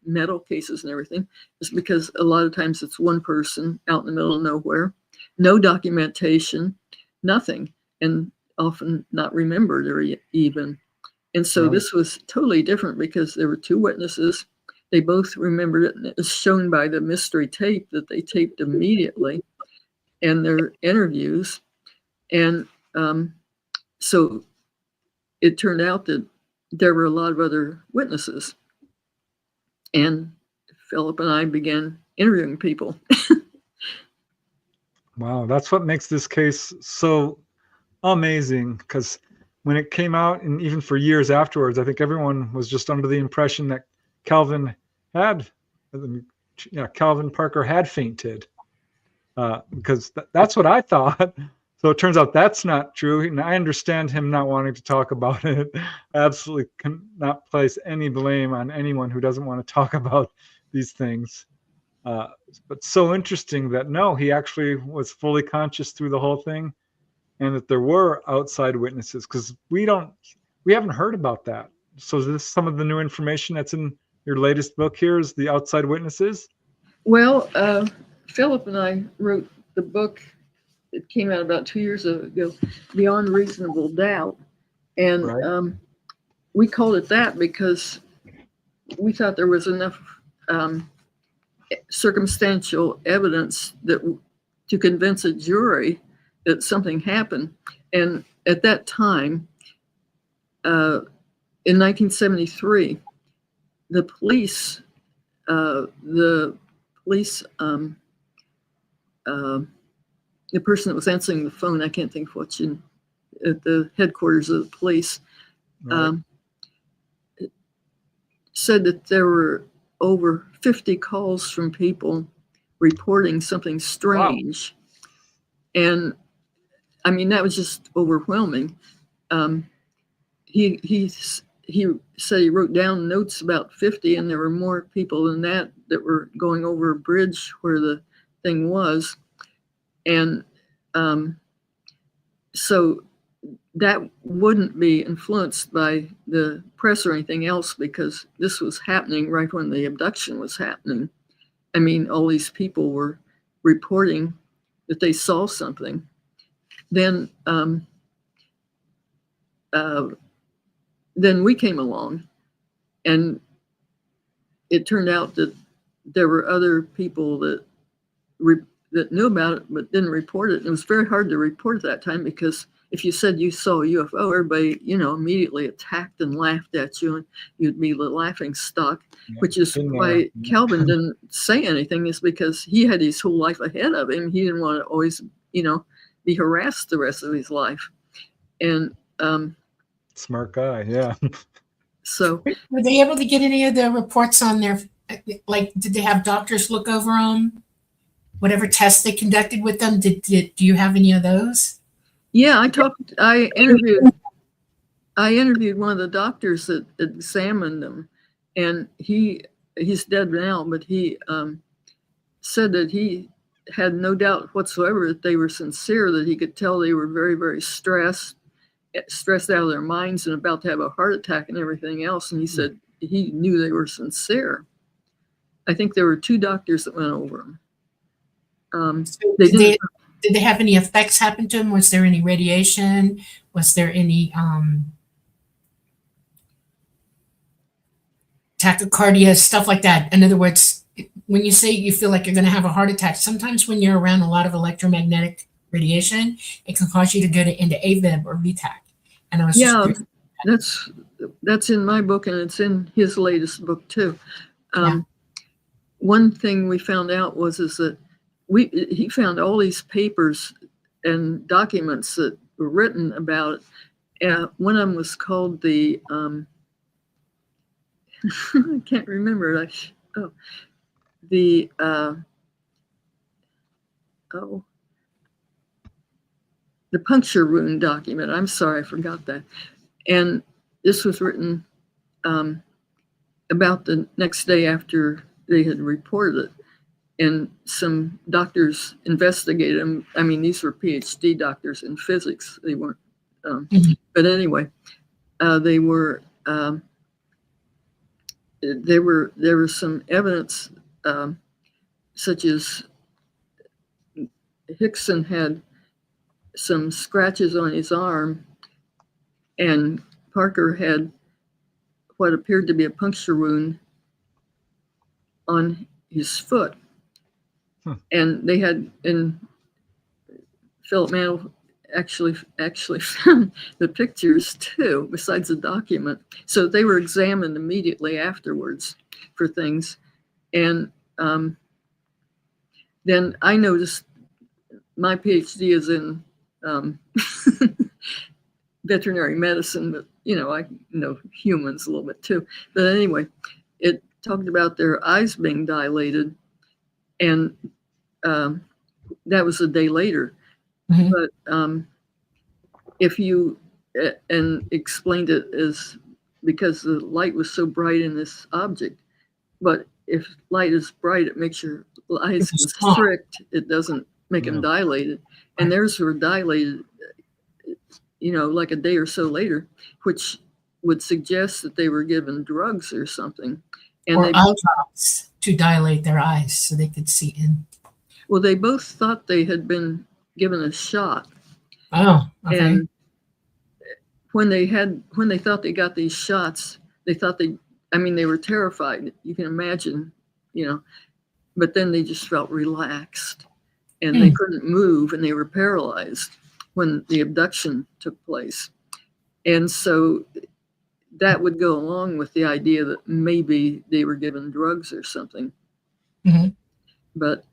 metal cases and everything is because a lot of times it's one person out in the middle of nowhere, no documentation, nothing, and often not remembered or even. And so Right. This was totally different because there were 2 witnesses. They both remembered it, and it was shown by the mystery tape that they taped immediately and their interviews. And so it turned out that there were a lot of other witnesses. And Philip and I began interviewing people. Wow, that's what makes this case so amazing, because when it came out, and even for years afterwards, I think everyone was just under the impression that Calvin Parker had fainted, because that's what I thought. So it turns out that's not true. And I understand him not wanting to talk about it. I absolutely cannot place any blame on anyone who doesn't want to talk about these things. But so interesting that no, he actually was fully conscious through the whole thing, and that there were outside witnesses, because we haven't heard about that. So is this some of the new information that's in your latest book here, is the outside witnesses? Well, Philip and I wrote the book. It came out about 2 years ago, Beyond Reasonable Doubt. And Right. We called it that because we thought there was enough circumstantial evidence to convince a jury that something happened. And at that time, in 1973, the police, the person that was answering the phone, I can't think of what's at the headquarters of the police, Right. said that there were over 50 calls from people reporting something strange. Wow. And I mean, that was just overwhelming. He said he wrote down notes about 50, and there were more people than that were going over a bridge where the thing was. And so that wouldn't be influenced by the press or anything else, because this was happening right when the abduction was happening. I mean, all these people were reporting that they saw something. Then we came along, and it turned out that there were other people that knew about it but didn't report it. And it was very hard to report at that time, because if you said you saw a UFO, everybody, immediately attacked and laughed at you, and you'd be the laughing stock, which is why Calvin didn't say anything, is because he had his whole life ahead of him. He didn't want to always, be harassed the rest of his life. And smart guy, yeah. So were they able to get any of the reports on their, like, did they have doctors look over them? Whatever tests they conducted with them, do you have any of those? Yeah, I interviewed one of the doctors that examined them, and he's dead now, but he said that he had no doubt whatsoever that they were sincere, that he could tell they were very, very stressed out of their minds and about to have a heart attack and everything else. And he said he knew they were sincere. I think there were 2 doctors that went over them. Did they have any effects happen to them? Was there any radiation? Was there any tachycardia, stuff like that? In other words, when you say you feel like you're going to have a heart attack, sometimes when you're around a lot of electromagnetic radiation, it can cause you to go into AVIB or VTAC. And I was that's in my book, and it's in his latest book too. One thing we found out is that he found all these papers and documents that were written about it. One of them was called the I can't remember. The puncture wound document. I'm sorry, I forgot that. And this was written about the next day after they had reported it. And some doctors investigated them. I mean, these were Ph.D. doctors in physics. They weren't, but anyway, there was some evidence, such as Hickson had some scratches on his arm, and Parker had what appeared to be a puncture wound on his foot. And they had, and Philip Mantle actually found the pictures too, besides the document. So they were examined immediately afterwards for things. And then I noticed my PhD is in veterinary medicine, but I know humans a little bit too. But anyway, it talked about their eyes being dilated, and that was a day later. But if you and explained it as because the light was so bright in this object, but if light is bright, it makes your eyes constrict. It doesn't make them dilated, and theirs were dilated, like a day or so later, which would suggest that they were given drugs or something. And or eye drops to dilate their eyes so they could see in. Well, they both thought they had been given a shot. Oh, okay. And when they thought they got these shots, they thought they were terrified. You can imagine, but then they just felt relaxed, and they couldn't move, and they were paralyzed when the abduction took place. And so that would go along with the idea that maybe they were given drugs or something. But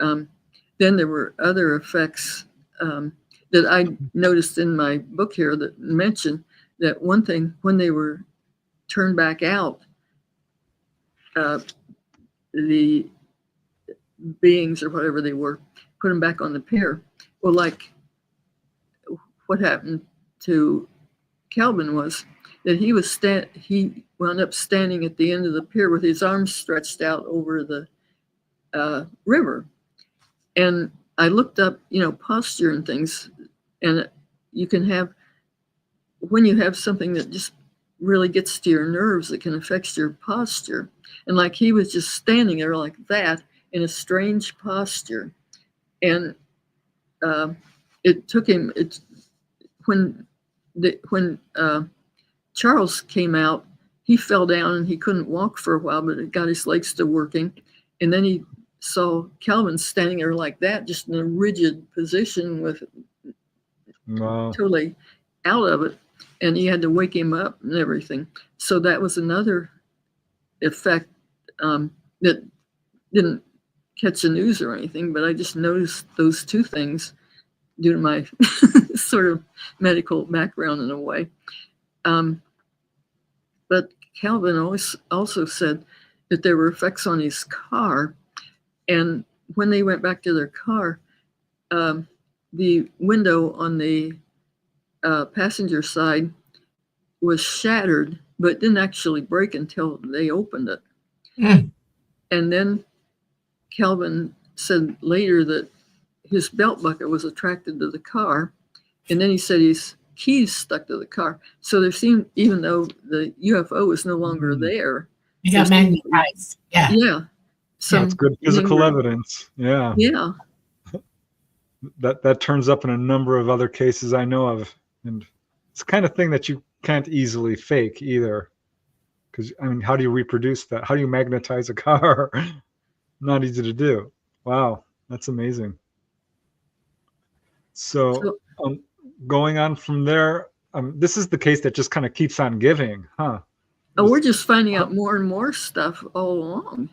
then there were other effects that I noticed in my book here that mentioned that one thing, when they were turned back out, the beings or whatever they were, put them back on the pier. Well, like what happened to Calvin was that he wound up standing at the end of the pier with his arms stretched out over the river. And I looked up, posture and things, and you can have, when you have something that just really gets to your nerves, it can affect your posture. And like he was just standing there like that in a strange posture. And it took him, when Charles came out, he fell down and he couldn't walk for a while, but it got his legs still working. And then he saw Calvin standing there like that, just in a rigid position with totally out of it. And he had to wake him up and everything. So that was another effect that didn't catch the news or anything, but I just noticed those two things due to my sort of medical background in a way. But Calvin also said that there were effects on his car. And when they went back to their car, the window on the passenger side was shattered, but didn't actually break until they opened it. And then Calvin said later that his belt buckle was attracted to the car. And then he said his keys stuck to the car. So there seemed, even though the UFO was no longer there, you got magnetized. Yeah. Yeah. That's good physical evidence. Yeah. Yeah. That turns up in a number of other cases I know of. And it's the kind of thing that you can't easily fake either. Because, how do you reproduce that? How do you magnetize a car? Not easy to do. Wow. That's amazing. So going on from there, this is the case that just kind of keeps on giving, huh? Oh, we're just finding out more and more stuff all along.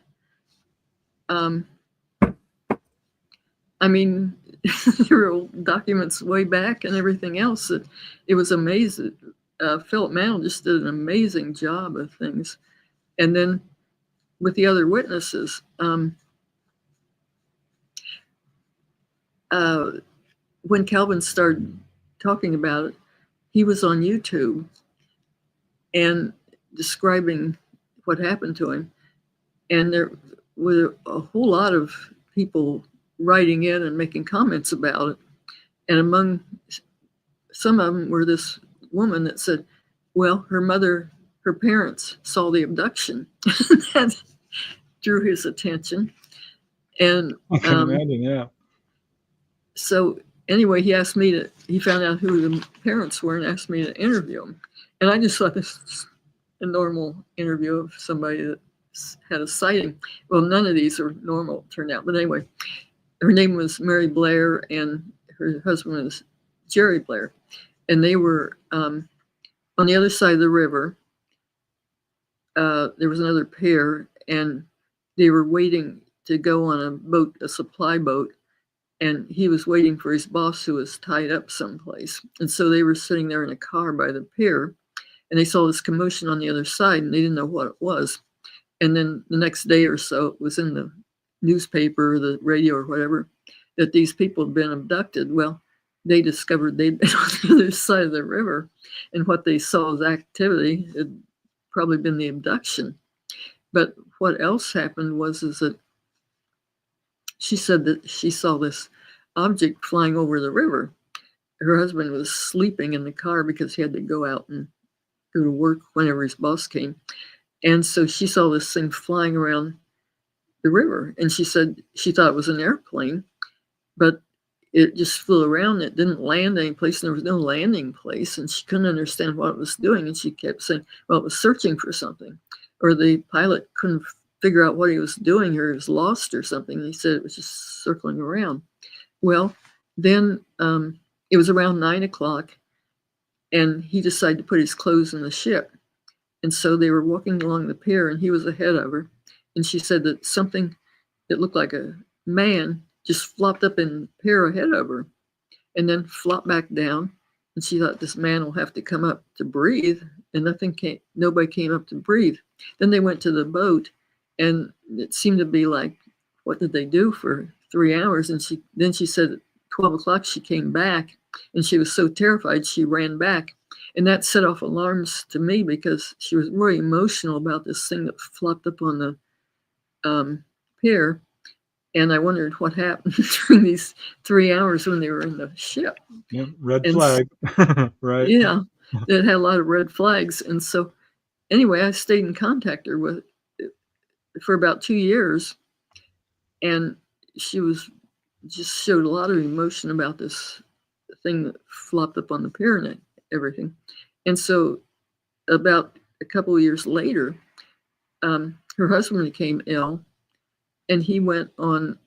I mean, there were documents way back and everything else. It was amazing. Philip Mantle just did an amazing job of things. And then with the other witnesses, when Calvin started talking about it, he was on YouTube and describing what happened to him. And there were a whole lot of people writing in and making comments about it. And among some of them were this woman that said, well, her parents saw the abduction. That drew his attention. And I can imagine, yeah. so anyway, he found out who the parents were and asked me to interview them. And I just thought this was a normal interview of somebody that had a sighting. Well, none of these are normal, turned out. But anyway, her name was Mary Blair and her husband was Jerry Blair. And they were on the other side of the river. There was another pair, and they were waiting to go on a boat, a supply boat. And he was waiting for his boss who was tied up someplace. And so they were sitting there in a car by the pier, and they saw this commotion on the other side, and they didn't know what it was. And then the next day or so, it was in the newspaper or the radio or whatever, that these people had been abducted. Well, they discovered they'd been on the other side of the river, and what they saw as activity had probably been the abduction. But what else happened is that she said that she saw this object flying over the river. Her husband was sleeping in the car because he had to go out and go to work whenever his boss came. And so she saw this thing flying around the river. And she said she thought it was an airplane, but it just flew around. It didn't land any place, and there was no landing place. And she couldn't understand what it was doing. And she kept saying, well, it was searching for something. Or the pilot couldn't figure out what he was doing, or he was lost or something. And he said it was just circling around. Well, then it was around 9 o'clock, and he decided to put his clothes in the ship. And so they were walking along the pier, and he was ahead of her. And she said that something that looked like a man just flopped up in the pier ahead of her and then flopped back down. And she thought, this man will have to come up to breathe. And nobody came up to breathe. Then they went to the boat, and it seemed to be like, what did they do for 3 hours? And she said at 12 o'clock she came back, and she was so terrified she ran back. And that set off alarms to me because she was really emotional about this thing that flopped up on the pier. And I wondered what happened during these 3 hours when they were in the ship. Yeah, red flag, right? Yeah, it had a lot of red flags. And so anyway, I stayed in contact with for about 2 years. And she just showed a lot of emotion about this thing that flopped up on the pier and everything. And so about a couple of years later, her husband became ill, and he went on,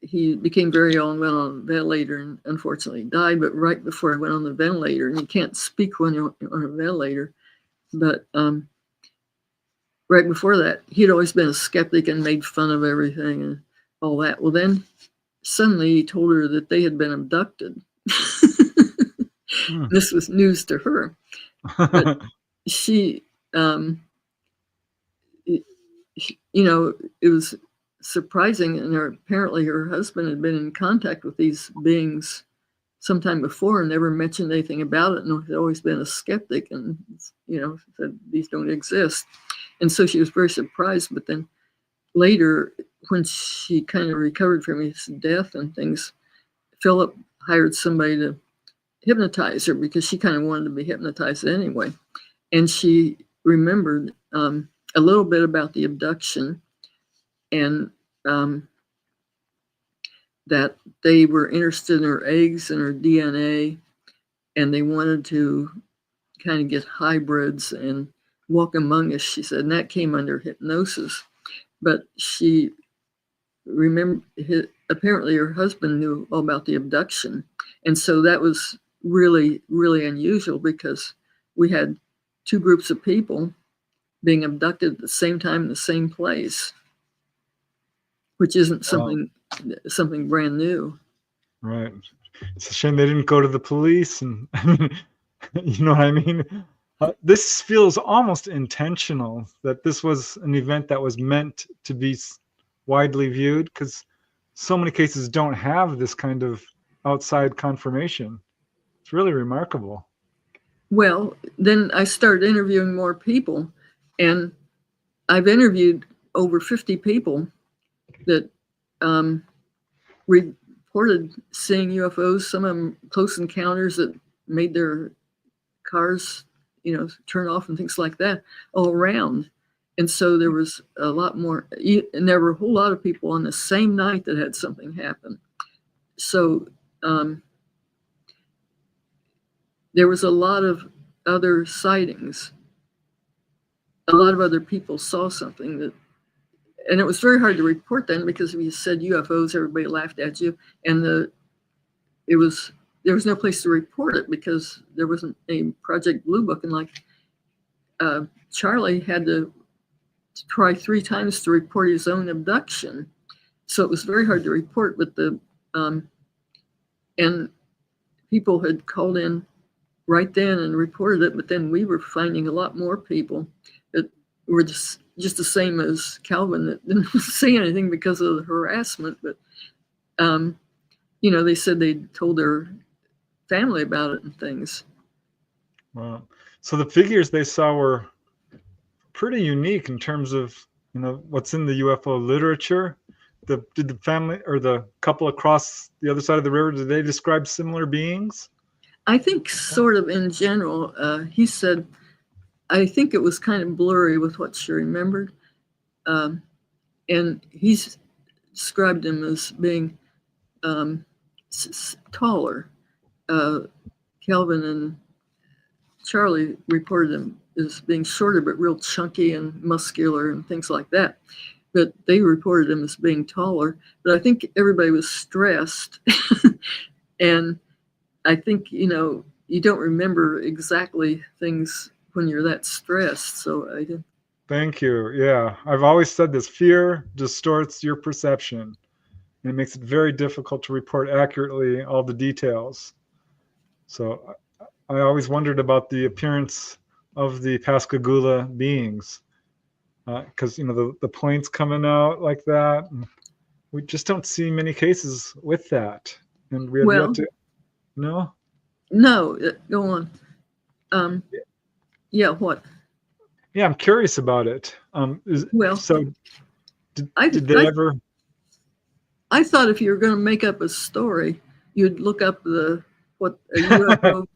he became very ill and went on a ventilator and unfortunately died. But right before I went on the ventilator, and you can't speak when you're on a ventilator, but right before that, he'd always been a skeptic and made fun of everything and all that. Well, then suddenly he told her that they had been abducted. This was news to her. But she, it was surprising. And apparently her husband had been in contact with these beings sometime before and never mentioned anything about it, and had always been a skeptic and, said these don't exist. And so she was very surprised. But then later, when she kind of recovered from his death and things, Philip hired somebody to hypnotize her because she kind of wanted to be hypnotized anyway. And she remembered a little bit about the abduction, and that they were interested in her eggs and her DNA, and they wanted to kind of get hybrids and walk among us, she said, and that came under hypnosis. But she remembered, apparently her husband knew all about the abduction. And so that was really, really unusual because we had two groups of people being abducted at the same time in the same place. which isn't Wow. something brand new. Right. It's a shame they didn't go to the police, and you know what I mean? This feels almost intentional, that this was an event that was meant to be widely viewed, because so many cases don't have this kind of outside confirmation. It's really remarkable. Well, then I started interviewing more people, and I've interviewed over 50 people that reported seeing UFOs, some of them close encounters that made their cars, turn off and things like that all around. And so there was a lot more, and there were a whole lot of people on the same night that had something happen. So there was a lot of other sightings. A lot of other people saw something and it was very hard to report then, because if you said UFOs, everybody laughed at you, and there was no place to report it because there wasn't a Project Blue Book, and Charlie had to try 3 times to report his own abduction, so it was very hard to report. But and people had called in right then and reported it, but then we were finding a lot more people that were just the same as Calvin, that didn't say anything because of the harassment, but they said they told their family about it and things. Wow. So the figures they saw were pretty unique in terms of what's in the UFO literature. Did the family or the couple across the other side of the river, did they describe similar beings? I think sort of in general. He said, I think it was kind of blurry with what she remembered. And he's described him as being taller. Calvin and Charlie reported him as being shorter, but real chunky and muscular and things like that. But they reported him as being taller. But I think everybody was stressed. And I think, you don't remember exactly things when you're that stressed. So I didn't. Thank you. Yeah, I've always said this: fear distorts your perception, and it makes it very difficult to report accurately all the details. So I always wondered about the appearance of the Pascagoula beings, because the planes coming out like that, and we just don't see many cases with that, and we have yet to. No, go on. Yeah, what? Yeah, I'm curious about it. Did they ever? I thought if you were going to make up a story, you'd look up what a UFO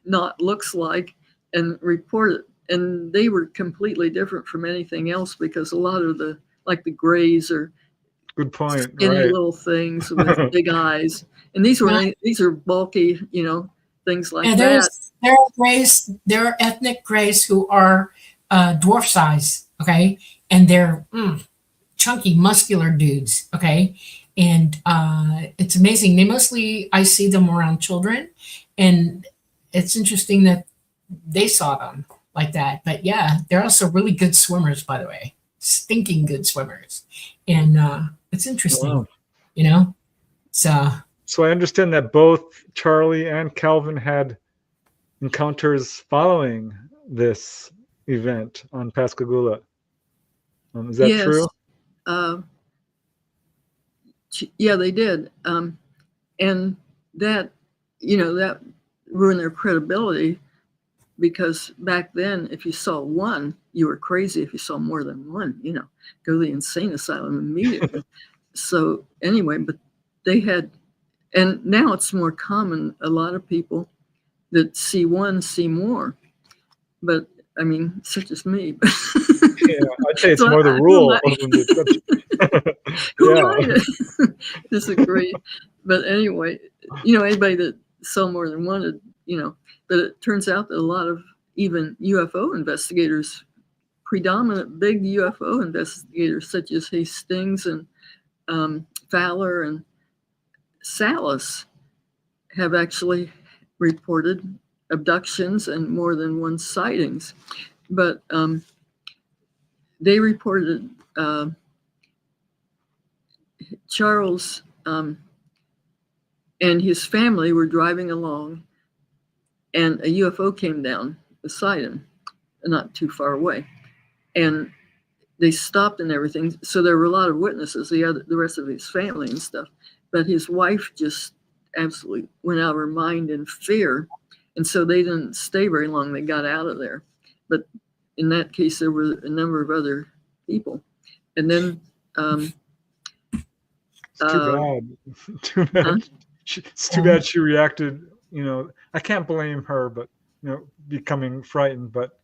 not looks like and report it. And they were completely different from anything else, because a lot of the grays are good point, skinny right? Little things with big eyes, and these are bulky, things like that. There are grays. There are ethnic grays who are dwarf size, okay, and they're chunky, muscular dudes, okay, and it's amazing. I see them around children, and it's interesting that they saw them like that. But yeah, they're also really good swimmers, by the way, stinking good swimmers, and it's interesting, Wow. So I understand that both Charlie and Calvin had encounters following this event on Pascagoula. Is that true? Yeah, they did. And that, that ruined their credibility, because back then, if you saw one, you were crazy. If you saw more than one, go to the insane asylum immediately. So anyway, but they had, and now it's more common. A lot of people that see one see more, but I mean, such as me. Yeah, I'd say it's more the rule than the exception. Who might disagree? But anyway, anybody that saw more than one, but it turns out that a lot of even UFO investigators, predominant big UFO investigators such as Hastings and Fowler and Salas, have actually reported abductions and more than one sightings. But they reported Charles and his family were driving along, and a UFO came down beside him, not too far away, and they stopped and everything. So there were a lot of witnesses, the rest of his family and stuff. But his wife just absolutely went out of her mind in fear, and so they didn't stay very long. They got out of there. But in that case, there were a number of other people, and then. It's too bad. Too bad. Huh? It's too bad she reacted. You know, I can't blame her, but you know, becoming frightened. But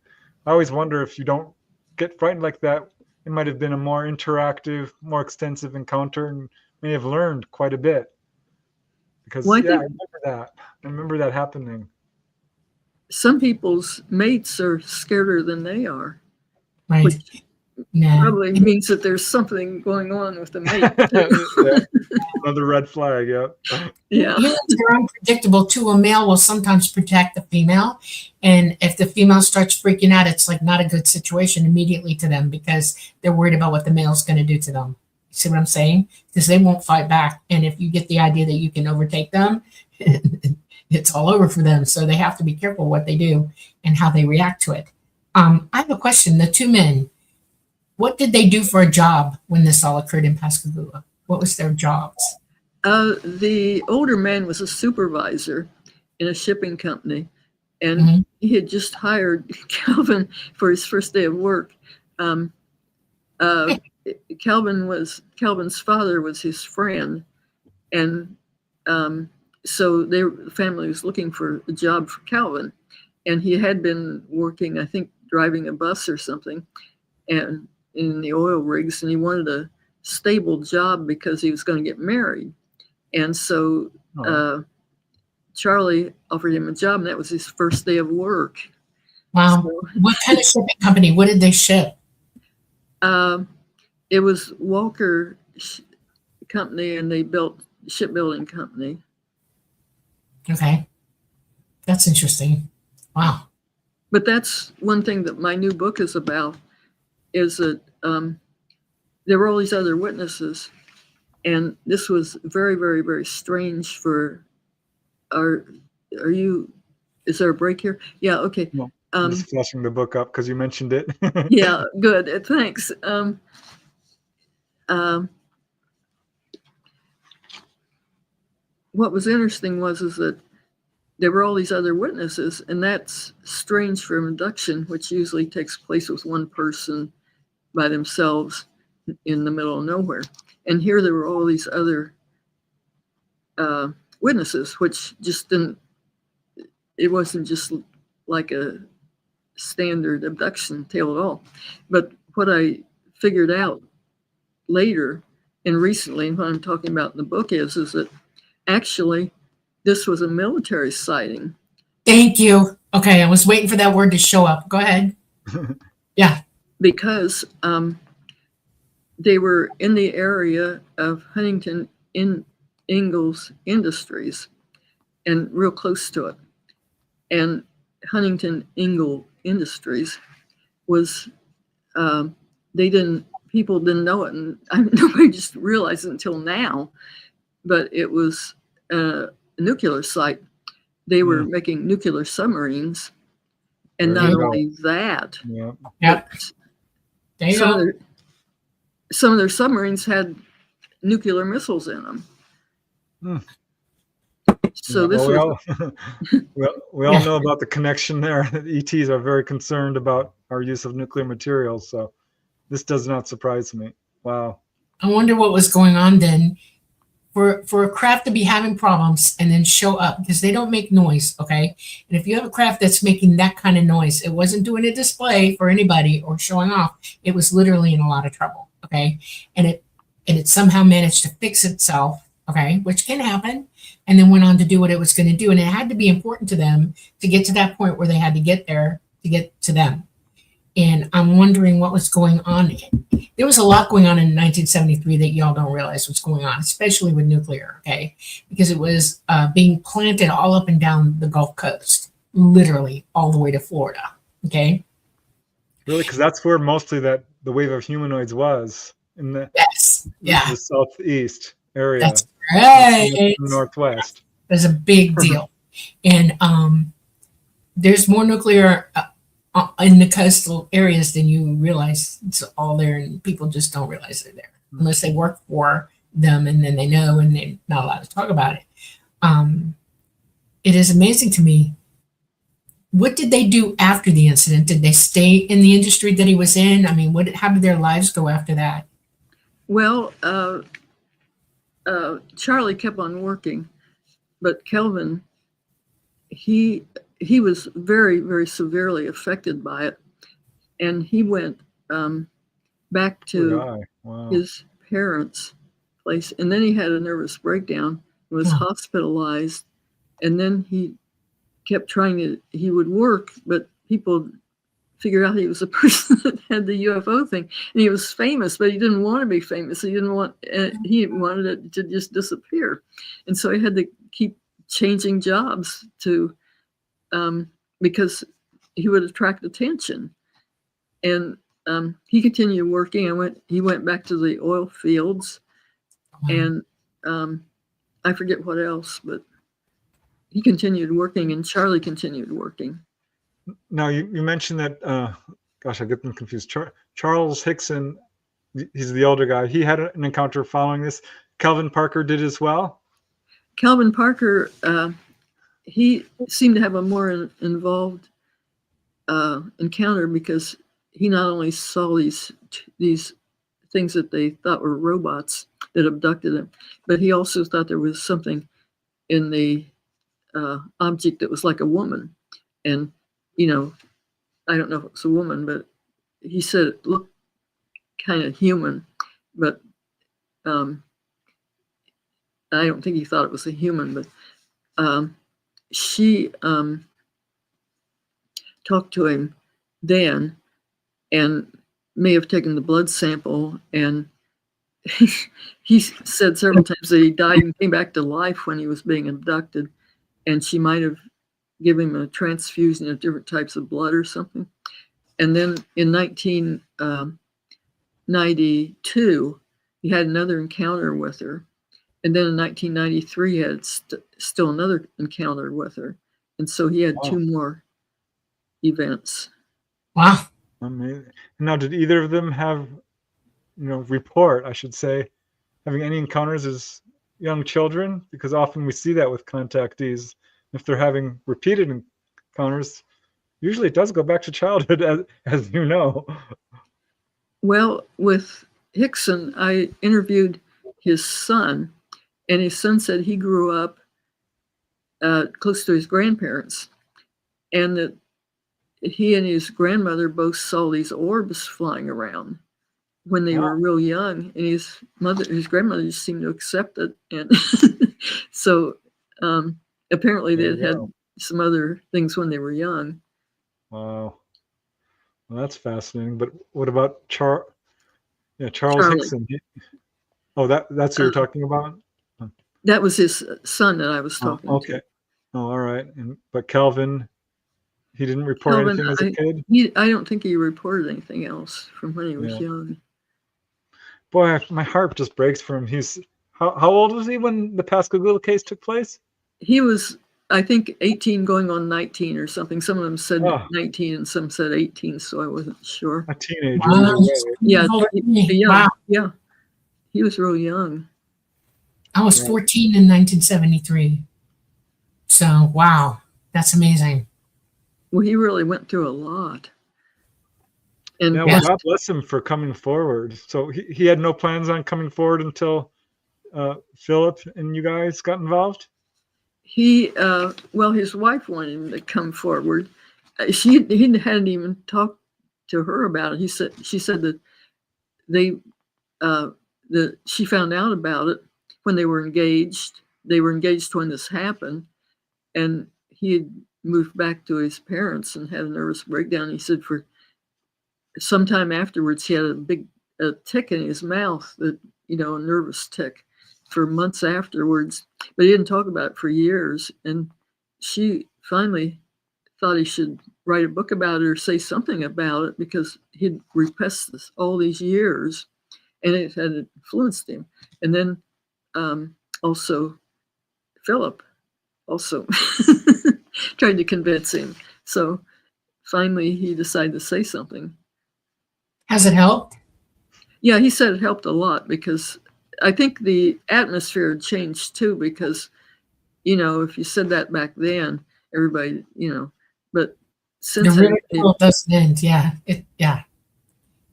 I always wonder if you don't get frightened like that, it might have been a more interactive, more extensive encounter, and may have learned quite a bit. Because Well, I remember that. I remember that happening. Some people's mates are scarier than they are, Right. which Yeah. probably means that there's something going on with the mate. Yeah. Another red flag. Yeah. Yeah. Humans are unpredictable too. A male will sometimes protect the female, and if the female starts freaking out, it's like not a good situation immediately to them because they're worried about what the male's going to do to them. You see what I'm saying? Because they won't fight back, and if you get the idea that you can overtake them, it's all over for them. So they have to be careful what they do and how they react to it. I have a question. The two men, what did they do for a job when this all occurred in Pascagoula? What was their jobs? The older man was a supervisor in a shipping company, and he had just hired Calvin for his first day of work. Calvin's father was his friend, and so the family was looking for a job for Calvin, and he had been working, I think, driving a bus or something, and in the oil rigs, and he wanted a stable job because he was going to get married. And so Charlie offered him a job, and that was his first day of work. Wow. So, What kind of shipping company? What did they ship? it was Walker Company, and they built shipbuilding company. Okay. That's interesting. Wow. But that's one thing that my new book is about, is that there were all these other witnesses, and this was very, very, very strange for is there a break here? Yeah, okay. No, I'm just flashing the book up because you mentioned it. Yeah, good, thanks. What was interesting is that there were all these other witnesses, and that's strange for abduction, which usually takes place with one person by themselves in the middle of nowhere. And here there were all these other witnesses, which just didn't, it wasn't just like a standard abduction tale at all. But what I figured out later and recently, and what I'm talking about in the book is that actually this was a military sighting. Thank you. Okay, I was waiting for that word to show up. Go ahead. Yeah. Because they were in the area of Huntington Ingalls Industries and real close to it. And Huntington Ingalls Industries was, people didn't know it, and nobody just realized it until now, but it was a nuclear site. They were making nuclear submarines, and not only that, some of their submarines had nuclear missiles in them. So this we all know about the connection there. ETs are very concerned about our use of nuclear materials, so this does not surprise me. Wow. I wonder what was going on then for a craft to be having problems and then show up, because they don't make noise, okay? And if you have a craft that's making that kind of noise, it wasn't doing a display for anybody or showing off. It was literally in a lot of trouble, okay? And it somehow managed to fix itself, okay, which can happen, and then went on to do what it was going to do. And it had to be important to them to get to that point where they had to get there to get to them. And I'm wondering what was going on. There was a lot going on in 1973 that y'all don't realize what's going on, especially with nuclear, okay? Because it was being planted all up and down the Gulf Coast, literally all the way to Florida, okay? Really? Because that's where mostly the wave of humanoids was. Yes. Yeah, the southeast area, that's right. northwest. That's a big deal. And there's more nuclear in the coastal areas than you realize. It's all there, and people just don't realize they're there unless they work for them, and then they know, and they're not allowed to talk about it. It is amazing to me. What did they do after the incident? Did they stay in the industry that he was in? I mean, how did their lives go after that? Well, Charlie kept on working, but Kelvin, he was very, very severely affected by it, and he went back to his parents' place, and then he had a nervous breakdown, was hospitalized, and then he kept he would work, but people figured out he was a person that had the UFO thing, and he was famous, but he didn't want to be famous. He wanted it to just disappear, and so he had to keep changing jobs to because he would attract attention. And he continued working. He went back to the oil fields, and I forget what else, but he continued working, and Charlie continued working. Now, you mentioned that, gosh, I get them confused. Charles Hickson, he's the older guy. He had an encounter following this. Kelvin Parker did as well? Kelvin Parker, he seemed to have a more involved encounter, because he not only saw these things that they thought were robots that abducted him, but he also thought there was something in the object that was like a woman. And, I don't know if it was a woman, but he said it looked kind of human, but I don't think he thought it was a human. But she talked to him then, and may have taken the blood sample, and he said several times that he died and came back to life when he was being abducted, and she might have given him a transfusion of different types of blood or something. And then in 1992, he had another encounter with her. And then in 1993, he had still another encounter with her. And so he had two more events. Wow. Amazing. Now, did either of them have, report, I should say, having any encounters as young children? Because often we see that with contactees. If they're having repeated encounters, usually it does go back to childhood, as you know. Well, with Hickson, I interviewed his son, and his son said he grew up close to his grandparents, and that he and his grandmother both saw these orbs flying around when they were real young, and his grandmother just seemed to accept it. And so apparently they had some other things when they were young. Wow. Well, that's fascinating. But what about Charles Hickson? That's who you're talking about? That was his son that I was talking to. Oh, all right. But Kelvin, he didn't report anything as a kid? I don't think he reported anything else from when he was young. Boy, my heart just breaks for him. How old was he when the Pascagoula case took place? He was, I think, 18 going on 19 or something. Some of them said 19 and some said 18, so I wasn't sure. A teenager. Wow. Yeah, Wow. Yeah. He was real young. I was 14 in 1973. So, wow, that's amazing. Well, he really went through a lot. And God bless him for coming forward. So he had no plans on coming forward until Philip and you guys got involved? His wife wanted him to come forward. He hadn't even talked to her about it. She said that she found out about it when they were engaged. They were engaged when this happened, and he had moved back to his parents and had a nervous breakdown. He said for some time afterwards, he had a tick in his mouth, a nervous tick for months afterwards, but he didn't talk about it for years. And she finally thought he should write a book about it or say something about it, because he'd repressed this all these years. and it had influenced him. And then also Philip also tried to convince him. So finally he decided to say something. Has it helped? Yeah, he said it helped a lot, because I think the atmosphere had changed too, because, you know, if you said that back then, everybody, you know, but since The ridicule doesn't end. Yeah. Yeah.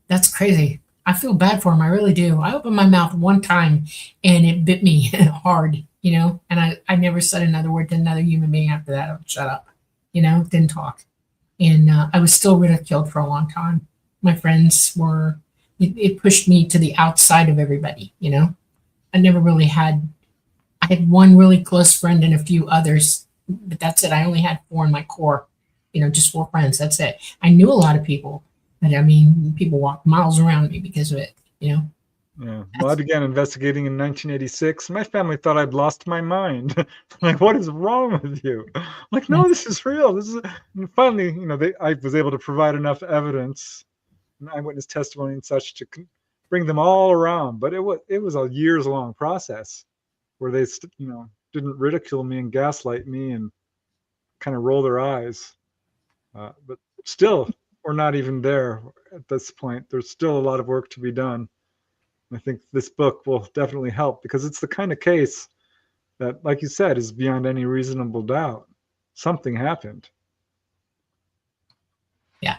That's crazy. I feel bad for him. I really do. I opened my mouth one time and it bit me hard, you know, and I never said another word to another human being after that. I would shut up, you know, didn't talk. And I was still ridiculed for a long time. My friends were, it pushed me to the outside of everybody, you know. I never really had, I had one really close friend and a few others, but that's it. I only had 4 in my core, you know, just 4 friends. That's it. I knew a lot of people, but I mean, people walked miles around me because of it, you know. Yeah. Well, I began investigating in 1986. My family thought I'd lost my mind. Like, what is wrong with you? I'm like, no, this is real. This is. And finally, you know, I was able to provide enough evidence, and eyewitness testimony and such, to bring them all around. But it was a years-long process where they, you know, didn't ridicule me and gaslight me and kind of roll their eyes. But still, we're not even there at this point. There's still a lot of work to be done. I think this book will definitely help, because it's the kind of case that, like you said, is beyond any reasonable doubt. Something happened. Yeah.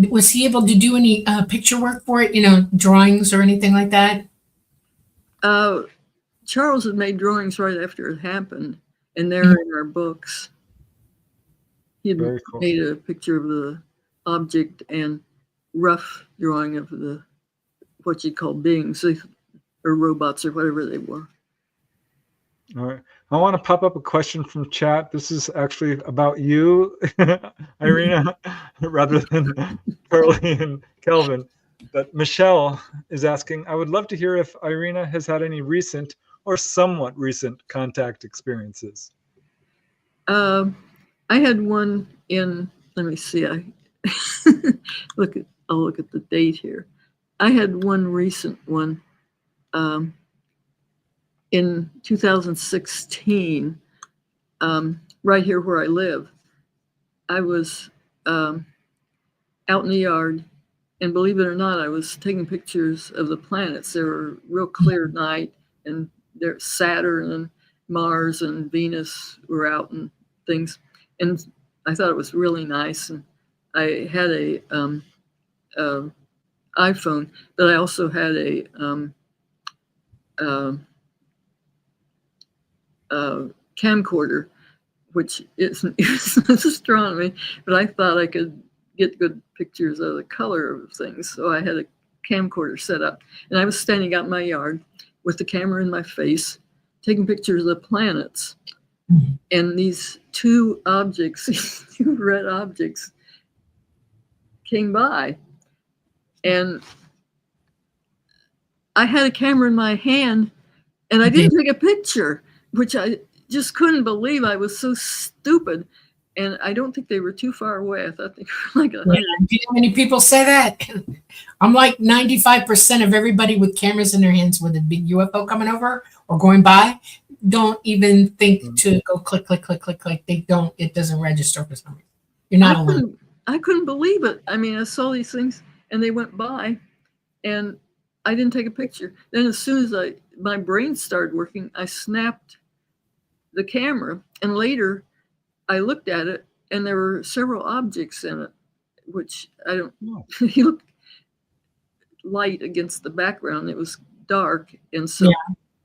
Was he able to do any picture work for it, you know, drawings or anything like that? Charles had made drawings right after it happened, and they're in our books. He had made a picture of the object and rough drawing of the what you'd call beings or robots or whatever they were. All right. I want to pop up a question from chat. This is actually about you, Irena, rather than Carly and Kelvin. But Michelle is asking, I would love to hear if Irena has had any recent or somewhat recent contact experiences. I had one in, let me see, I'll look at the date here. I had one recent one in 2016, right here where I live. I was out in the yard, and believe it or not, I was taking pictures of the planets. They were real clear night, and there Saturn and Mars and Venus were out and things. And I thought it was really nice. And I had a iPhone, but I also had a camcorder, which isn't astronomy, but I thought I could get good pictures of the color of things. So I had a camcorder set up, and I was standing out in my yard with the camera in my face, taking pictures of the planets. And these 2 objects, these 2 red objects, came by. And I had a camera in my hand, and I didn't take a picture, which I just couldn't believe. I was so stupid. And I don't think they were too far away. I thought they were like 100. Yeah, do you know how many people say that? I'm like 95% of everybody with cameras in their hands with a big UFO coming over or going by don't even think to go click, click, click, click, click. They don't, it doesn't register for some reason. You're not alone. I couldn't believe it. I mean, I saw these things and they went by and I didn't take a picture. Then as soon as my brain started working, I snapped the camera, and later I looked at it and there were several objects in it, which I don't know. He looked light against the background. It was dark. And so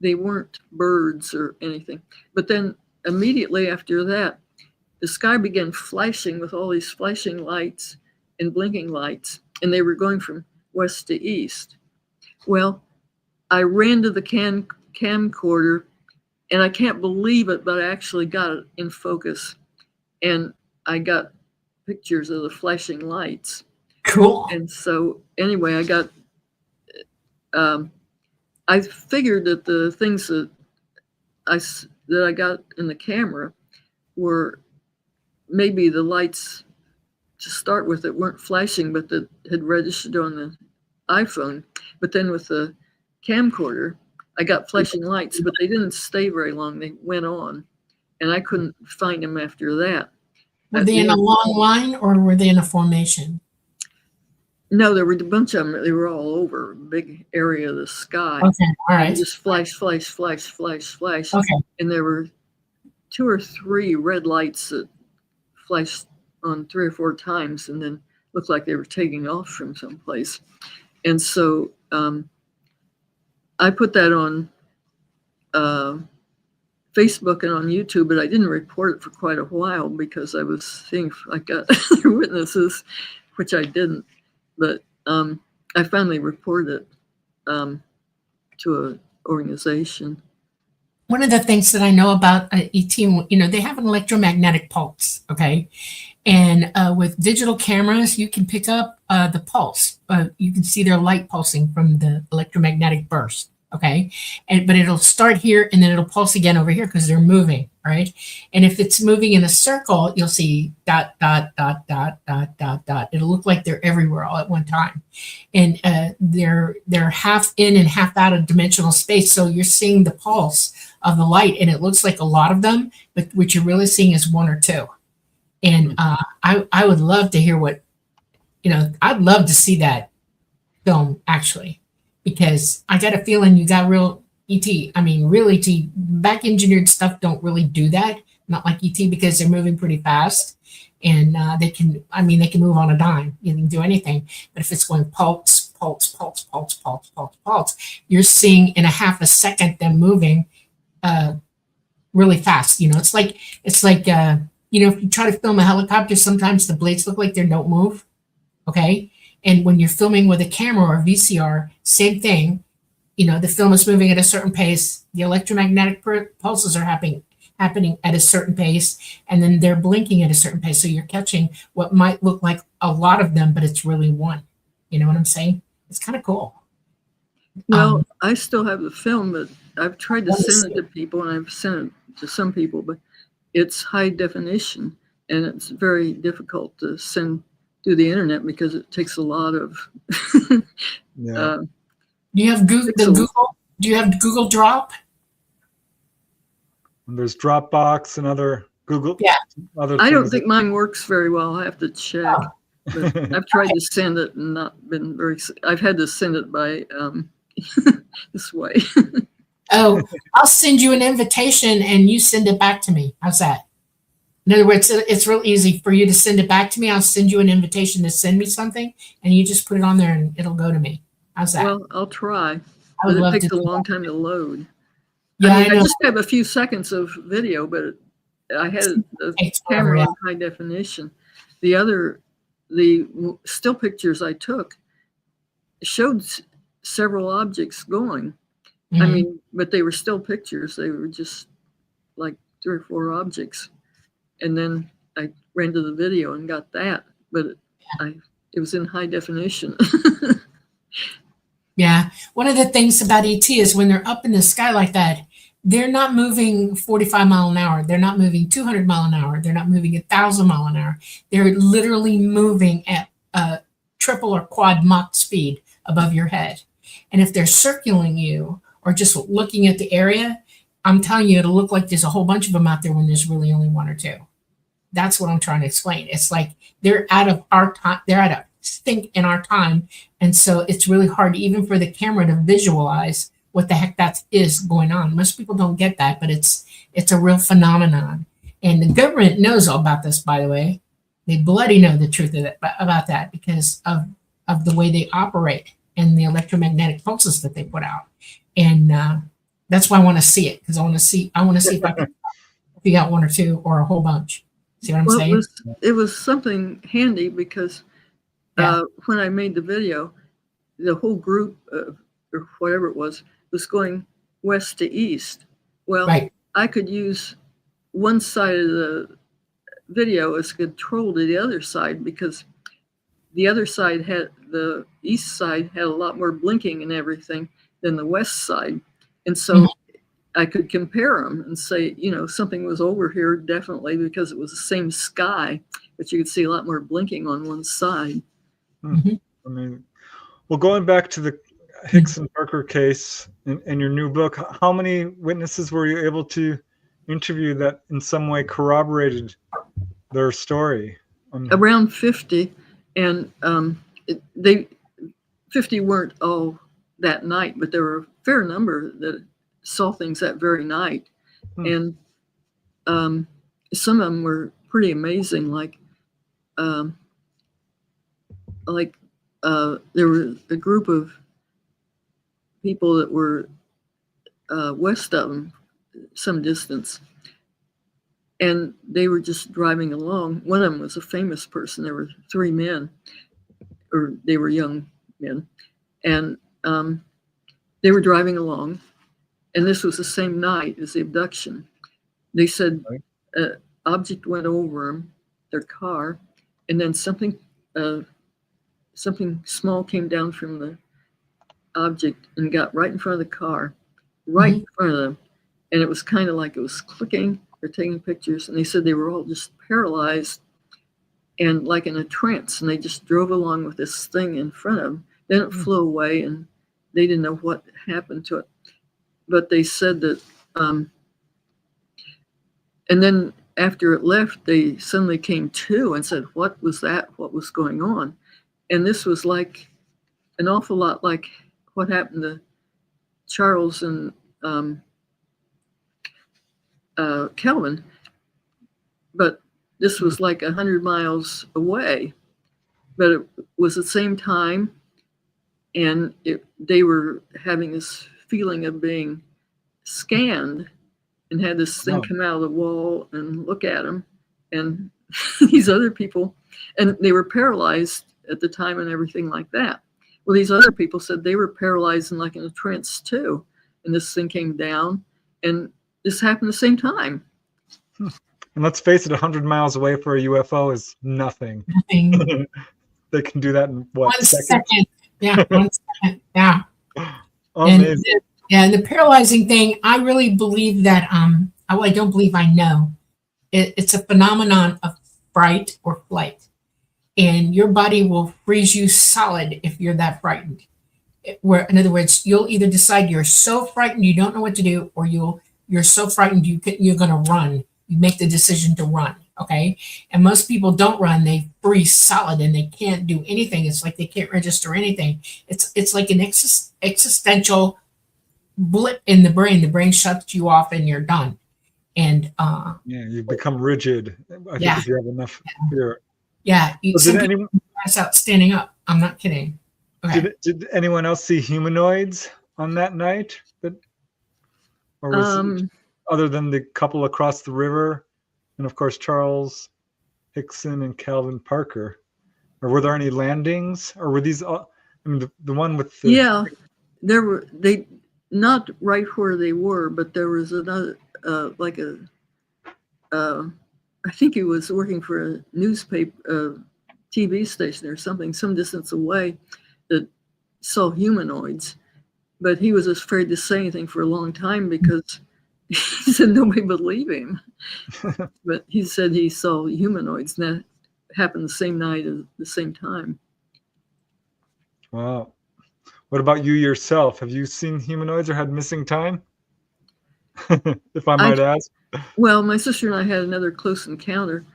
they weren't birds or anything. But then immediately after that, the sky began flashing with all these flashing lights and blinking lights, and they were going from west to east. Well, I ran to the camcorder, and I can't believe it, but I actually got it in focus, and I got pictures of the flashing lights. Cool. And so anyway, I got, I figured that the things that I got in the camera were maybe the lights to start with that weren't flashing, but that had registered on the iPhone. But then with the camcorder, I got flashing lights, but they didn't stay very long. They went on, and I couldn't find them after that. Were they in a long line or were they in a formation? No, there were a bunch of them. They were all over a big area of the sky. Okay, all right. Just flash, flash, flash, flash, flash. Okay. And there were 2 or 3 red lights that flashed on 3 or 4 times and then looked like they were taking off from someplace. And so I put that on Facebook and on YouTube, but I didn't report it for quite a while because I was seeing if I got other witnesses, which I didn't. But I finally reported it to an organization. One of the things that I know about ET, they have an electromagnetic pulse, okay? And with digital cameras, you can pick up the pulse. You can see their light pulsing from the electromagnetic burst, okay? But it'll start here and then it'll pulse again over here because they're moving, right? And if it's moving in a circle, you'll see dot, dot, dot, dot, dot, dot, dot. It'll look like they're everywhere all at one time. And they're half in and half out of dimensional space. So you're seeing the pulse of the light and it looks like a lot of them, but what you're really seeing is 1 or 2. And I would love to hear what, I'd love to see that film actually, because I got a feeling you got real ET. I mean, real ET, back engineered stuff don't really do that. Not like ET because they're moving pretty fast and they can move on a dime. You can do anything. But if it's going pulse, pulse, pulse, pulse, pulse, pulse, pulse, you're seeing in a half a second them moving really fast. It's like if you try to film a helicopter, sometimes the blades look like they don't move, okay? And when you're filming with a camera or VCR, same thing. The film is moving at a certain pace. The electromagnetic pulses are happening at a certain pace, and then they're blinking at a certain pace. So you're catching what might look like a lot of them, but it's really one. You know what I'm saying? It's kind of cool. Well, I still have the film, but I've tried to send it to people, and I've sent it to some people, but it's high definition, and it's very difficult to send through the internet because it takes a lot of. Yeah. Do you have Google? Do you have Google Drop? And there's Dropbox and other Google. Yeah. I don't think mine works very well. I have to check. But I've tried to send it and not been very. I've had to send it by this way. Oh, I'll send you an invitation and you send it back to me. How's that? In other words, it's real easy for you to send it back to me. I'll send you an invitation to send me something and you just put it on there and it'll go to me. How's that? Well, I'll try. I would But love it takes to a long time to load. Yeah, I I know. just have a few seconds of video, but I had the It's camera yeah. in high definition. The still pictures I took showed several objects going. I Mhm. mean, but they were still pictures. They were just like 3 or 4 objects. And then I ran to the video and got that, but it was in high definition. Yeah. One of the things about ET is when they're up in the sky like that, they're not moving 45 mile an hour. They're not moving 200 mile an hour. They're not moving 1,000 mile an hour. They're literally moving at triple or quad Mach speed above your head. And if they're circling you or just looking at the area, I'm telling you, it'll look like there's a whole bunch of them out there when there's really only 1 or 2. That's what I'm trying to explain. It's like they're out of our time. They're out of sync in our time. And so it's really hard even for the camera to visualize what the heck that is going on. Most people don't get that, but it's a real phenomenon. And the government knows all about this, by the way. They bloody know the truth of about that because of the way they operate and the electromagnetic pulses that they put out. And that's why I want to see it, because I want to see if I can figure out 1 or 2 or a whole bunch. See what I'm saying? It was something handy because when I made the video, the whole group or whatever it was going west to east. Well, Right. I could use one side of the video as control to the other side because the other side the east side had a lot more blinking and everything than the west side. And so I could compare them and say, something was over here definitely because it was the same sky, but you could see a lot more blinking on one side. I mean, Well, going back to the Hickson Parker case and your new book, how many witnesses were you able to interview that in some way corroborated their story? Around 50, and 50 weren't all that night, but there were a fair number that saw things that very night. And some of them were pretty amazing, like there were a group of people that were west of them some distance, and they were just driving along. One of them was a famous person. There were 3 men, or they were young men, and they were driving along, and this was the same night as the abduction. They said an object went over them, their car, and then something small came down from the object and got right in front of the car, right in front of them. And it was kind of like it was clicking. They're taking pictures, and they said they were all just paralyzed and like in a trance, and they just drove along with this thing in front of them. Then it flew away, and they didn't know what happened to it. But they said that, and then after it left, they suddenly came to and said, "What was that? What was going on?" And this was like an awful lot like what happened to Charles and Kelvin, but this was like 100 miles away, but it was the same time, and they were having this feeling of being scanned, and had this thing come out of the wall and look at them, and these other people, and they were paralyzed at the time and everything like that. Well, these other people said they were paralyzed and like in a trance too, and this thing came down, and this happened at the same time. And let's face it, 100 miles away for a UFO is nothing. Nothing. They can do that in what, 1 second? Yeah, 1 second. Yeah. Amazing. And the paralyzing thing, I really believe that, I don't believe, I know. It's a phenomenon of fright or flight. And your body will freeze you solid if you're that frightened. Where, in other words, you'll either decide you're so frightened you don't know what to do, or you're so frightened you're going to run. You make the decision to run, okay? And most people don't run. They freeze solid and they can't do anything. It's like they can't register anything. It's like an existential blip in the brain. The brain shuts you off and you're done. And yeah, you become rigid. I think if you have enough fear. Yeah, Did anyone pass out standing up. I'm not kidding. Okay. Did anyone else see humanoids on that night? Or was it, other than the couple across the river, and of course Charles Hickson and Calvin Parker, or were there any landings, or were these all? I mean, the one with the there were, they not right where they were, but there was another I think he was working for a newspaper, TV station or something, some distance away, that saw humanoids, but he was afraid to say anything for a long time because he said nobody believed him. But he said he saw humanoids, and that happened the same night at the same time. Wow. What about you yourself? Have you seen humanoids or had missing time? If I might ask. Well, my sister and I had another close encounter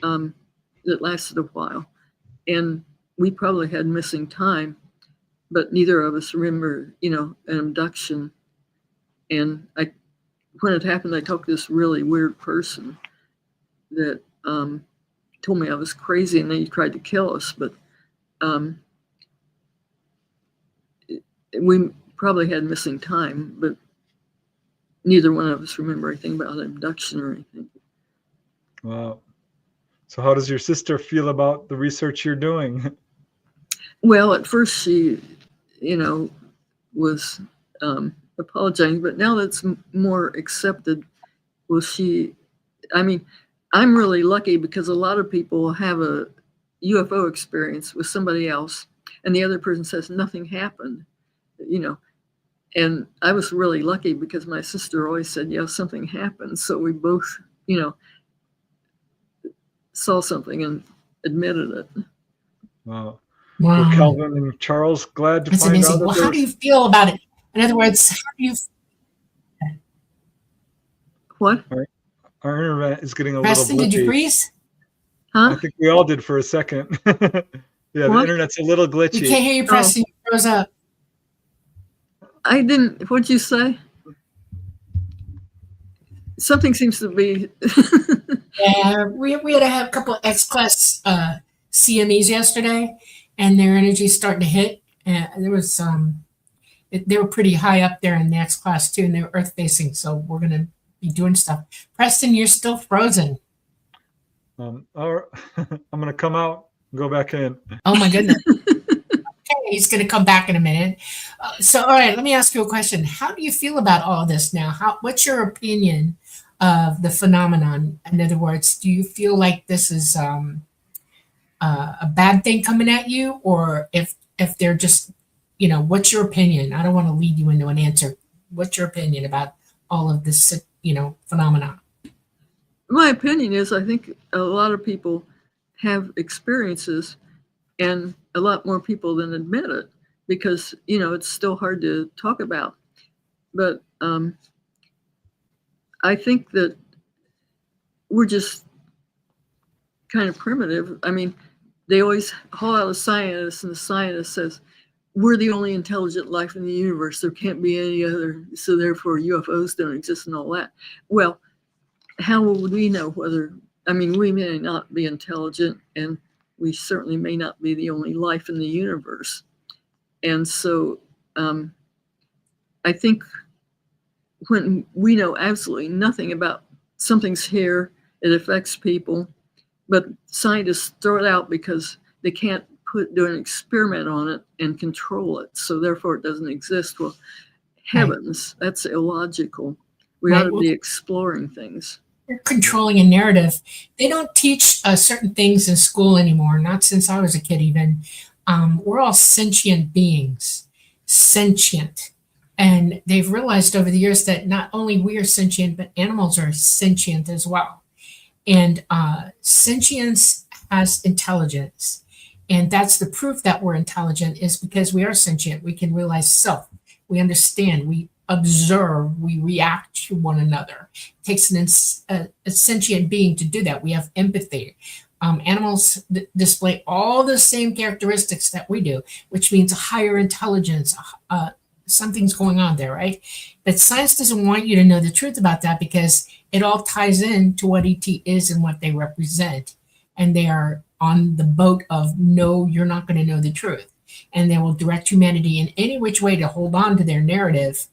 that lasted a while, and we probably had missing time, but neither of us remember, an abduction. And when it happened, I talked to this really weird person that told me I was crazy, and then he tried to kill us. But we probably had missing time, but neither one of us remember anything about an abduction or anything. Wow. So how does your sister feel about the research you're doing? Well, at first she, was apologizing, but now that's more accepted. Well, I'm really lucky because a lot of people have a UFO experience with somebody else, and the other person says nothing happened, And I was really lucky because my sister always said, something happened. So we both, saw something and admitted it. Wow. Well, Wow. Calvin and Charles, glad to That's find out amazing. that Well, how do you there's feel about it? In other words, how do you, What? our internet is getting a Preston, little did you blippy. freeze? I Huh? think we all did for a second. Yeah, the What? internet's a little We glitchy. can't hear you, Preston. You froze up. I didn't. What'd you say? Something seems to be. Yeah, we had to have a couple of X-class CMEs yesterday, and their energy's starting to hit. And there was they were pretty high up there in the X-class too, and they were Earth facing. So we're gonna be doing stuff. Preston, you're still frozen. I'm gonna come out and go back in. Oh my goodness. Okay, he's gonna come back in a minute. So all right, let me ask you a question. How do you feel about all this now? What's your opinion of the phenomenon? In other words, do you feel like this is a bad thing coming at you, or if they're just, what's your opinion? I don't want to lead you into an answer. What's your opinion about all of this, phenomenon? My opinion is I think a lot of people have experiences, and a lot more people than admit it, because it's still hard to talk about. But I think that we're just kind of primitive. I mean, they always haul out a scientist, and the scientist says, we're the only intelligent life in the universe. There can't be any other, so therefore UFOs don't exist and all that. Well, how would we know whether, we may not be intelligent, and we certainly may not be the only life in the universe. And so I think when we know absolutely nothing about something's here, it affects people, but scientists throw it out because they can't do an experiment on it and control it. So therefore it doesn't exist. Well, heavens, that's illogical. We ought to be exploring things. You're controlling a narrative. They don't teach certain things in school anymore, not since I was a kid even. We're all sentient beings, sentient. And they've realized over the years that not only we are sentient, but animals are sentient as well. And sentience has intelligence. And that's the proof that we're intelligent, is because we are sentient. We can realize self. We understand. We observe. We react to one another. It takes a sentient being to do that. We have empathy. Animals display all the same characteristics that we do, which means a higher intelligence. Something's going on there, right? But science doesn't want you to know the truth about that, because it all ties in to what ET is and what they represent. And they are on the boat of, no, you're not going to know the truth. And they will direct humanity in any which way to hold on to their narrative.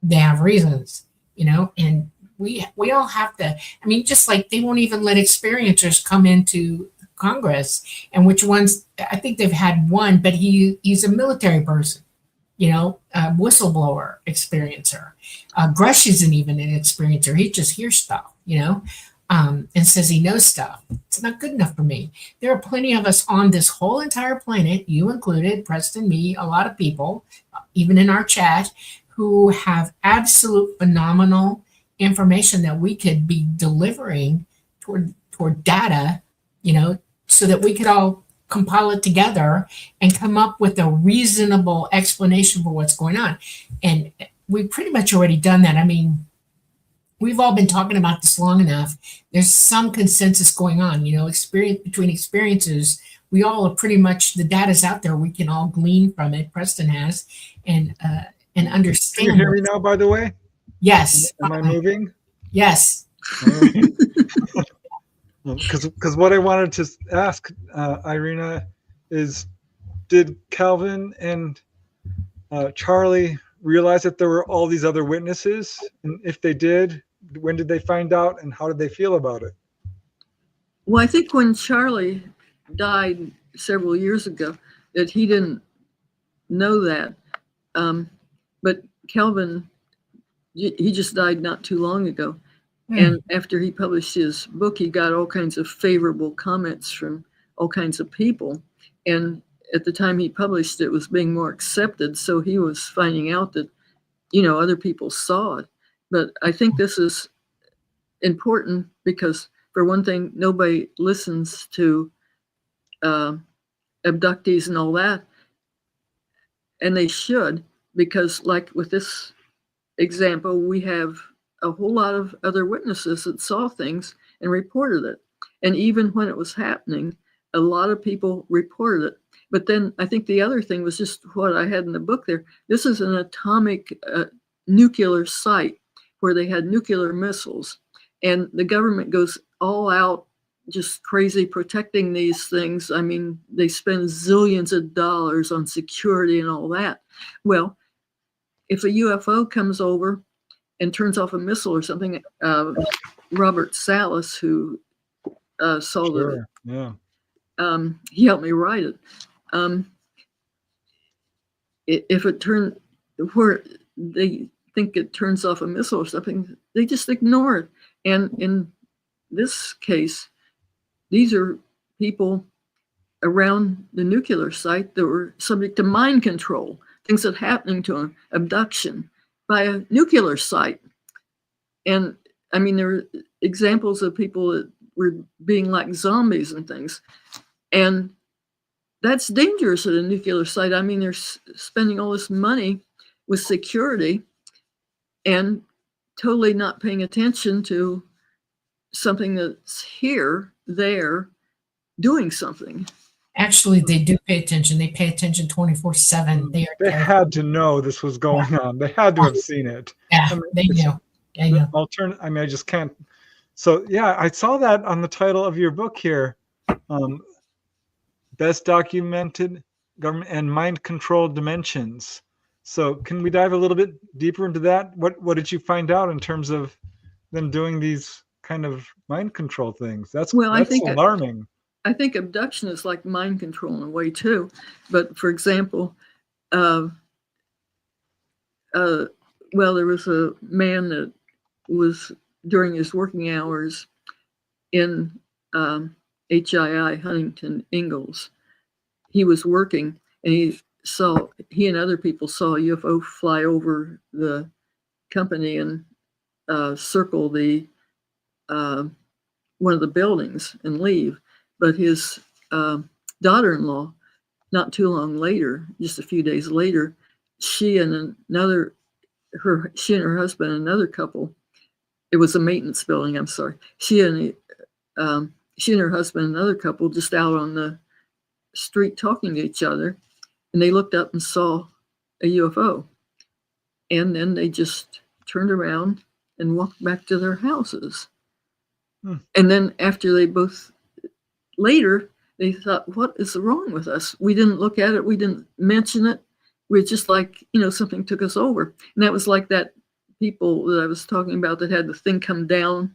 They have reasons, and we all have to, just like they won't even let experiencers come into Congress. And which ones, I think they've had one, but he's a military person, whistleblower experiencer. Grush isn't even an experiencer. He just hears stuff, and says he knows stuff. It's not good enough for me. There are plenty of us on this whole entire planet, you included, Preston, me, a lot of people, even in our chat, who have absolute phenomenal information that we could be delivering toward data, so that we could all compile it together and come up with a reasonable explanation for what's going on. And we've pretty much already done that. We've all been talking about this long enough. There's some consensus going on, experience between experiences. We all are pretty much, the data's out there. We can all glean from it. Preston has, and understand. Can you hear me now, by the way? Yes. Am I moving? Yes. Because what I wanted to ask Irena is, did Calvin and Charlie realize that there were all these other witnesses? And if they did, when did they find out, and how did they feel about it? Well, I think when Charlie died several years ago, that he didn't know that. But Calvin, he just died not too long ago. And after he published his book, he got all kinds of favorable comments from all kinds of people. And at the time he published it, was being more accepted. So he was finding out that, other people saw it. But I think this is important because, for one thing, nobody listens to abductees and all that. And they should, because like with this example, we have a whole lot of other witnesses that saw things and reported it. And even when it was happening, a lot of people reported it. But then I think the other thing was just what I had in the book there. This is an atomic nuclear site where they had nuclear missiles. And the government goes all out, just crazy protecting these things. I mean, they spend zillions of dollars on security and all that. Well, if a UFO comes over and turns off a missile or something, Robert Salas, who saw Sure. Yeah. he helped me write it. If it turned where they think it turns off a missile or something, they just ignore it. And in this case, these are people around the nuclear site that were subject to mind control, things that happening to them, abduction by a nuclear site. And I mean, there are examples of people that were being like zombies and things. And that's dangerous at a nuclear site. I mean, they're spending all this money with security and totally not paying attention to something that's here, there, doing something. Actually, they do pay attention. They pay attention 24/7. They had to know this was going on. They had to have seen it. Yeah, they knew. I know. I mean, I just can't. So yeah, I saw that on the title of your book here. Best documented government and mind control dimensions. So can we dive a little bit deeper into that? What did you find out in terms of them doing these kind of mind control things? That's alarming. I think abduction is like mind control in a way too. But for example, well, there was a man that was during his working hours in HII, Huntington Ingalls. He was working and he and other people saw a UFO fly over the company and circle the one of the buildings and leave. But his daughter-in-law, not too long later, just a few days later, she and her husband and another couple, it was a maintenance building, I'm sorry. She and her husband and another couple just out on the street talking to each other, and they looked up and saw a UFO. And then they just turned around and walked back to their houses. And then after later, they thought, what is wrong with us? We didn't look at it. We didn't mention it. We're just like, something took us over. And that was like that people that I was talking about that had the thing come down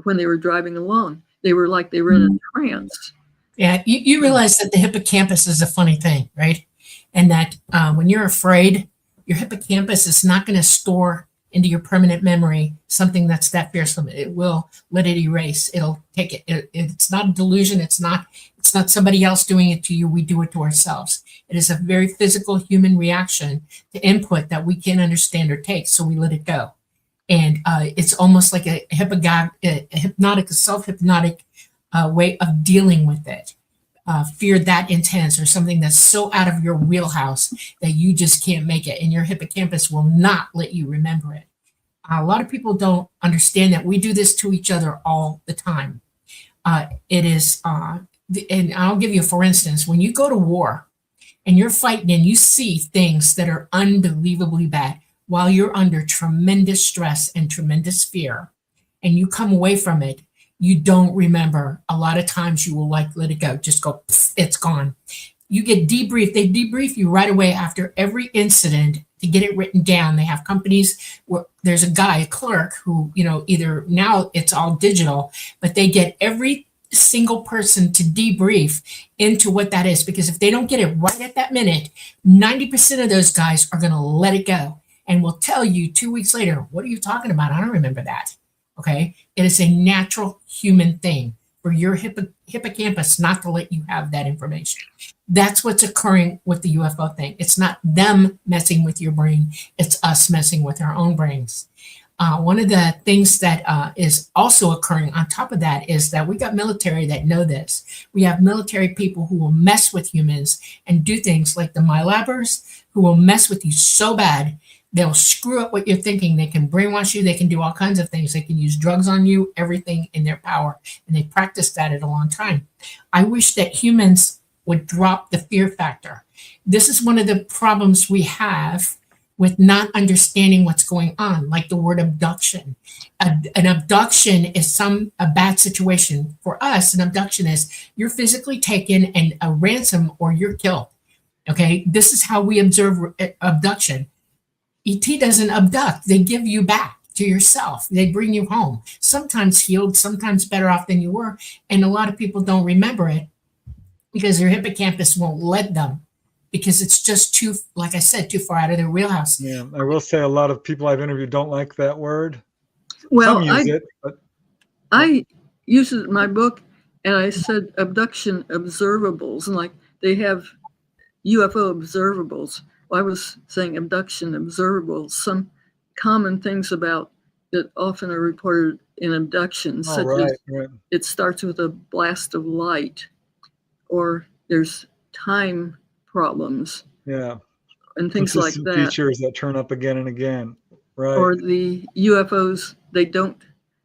when they were driving along. They were like they were in a trance. Yeah, you realize that the hippocampus is a funny thing, right? And that when you're afraid, your hippocampus is not going to store into your permanent memory something that's that fearsome. It will let it erase. It'll take it. It's not a delusion. It's not somebody else doing it to you. We do it to ourselves. It is a very physical human reaction to input that we can't understand or take, so we let it go. And it's almost like a self-hypnotic way of dealing with it. Fear that intense or something that's so out of your wheelhouse that you just can't make it, and your hippocampus will not let you remember it. A lot of people don't understand that we do this to each other all the time. And I'll give you, for instance, when you go to war and you're fighting and you see things that are unbelievably bad while you're under tremendous stress and tremendous fear, and you come away from it, you don't remember. A lot of times you will let it go. Just go, it's gone. You get debriefed. They debrief you right away after every incident to get it written down. They have companies where there's a clerk who, either now it's all digital, but they get every single person to debrief into what that is. Because if they don't get it right at that minute, 90% of those guys are going to let it go and will tell you 2 weeks later, what are you talking about? I don't remember that. Okay, it is a natural human thing for your hippocampus not to let you have that information. That's what's occurring with the UFO thing. It's not them messing with your brain. It's us messing with our own brains. One of the things that is also occurring on top of that is that we got military that know this. We have military people who will mess with humans and do things like the MyLabbers, who will mess with you so bad they'll screw up what you're thinking. They can brainwash you. They can do all kinds of things. They can use drugs on you, everything in their power. And they practiced that at a long time. I wish that humans would drop the fear factor. This is one of the problems we have with not understanding what's going on, like the word abduction. An abduction is a bad situation. For us, an abduction is you're physically taken and a ransom or you're killed. Okay, this is how we observe abduction. ET doesn't abduct. They give you back to yourself. They bring you home, sometimes healed, sometimes better off than you were. And a lot of people don't remember it because their hippocampus won't let them, because it's just too, like I said, too far out of their wheelhouse. Yeah, I will say a lot of people I've interviewed don't like that word. Well, Some use it, but I use it in my book, and I said abduction observables, and like they have UFO observables. Well, I was saying abduction observables, some common things about that often are reported in abductions, such as it starts with a blast of light, or there's time problems. Yeah. And things like that. Features that turn up again and again. Right. Or the UFOs, they don't,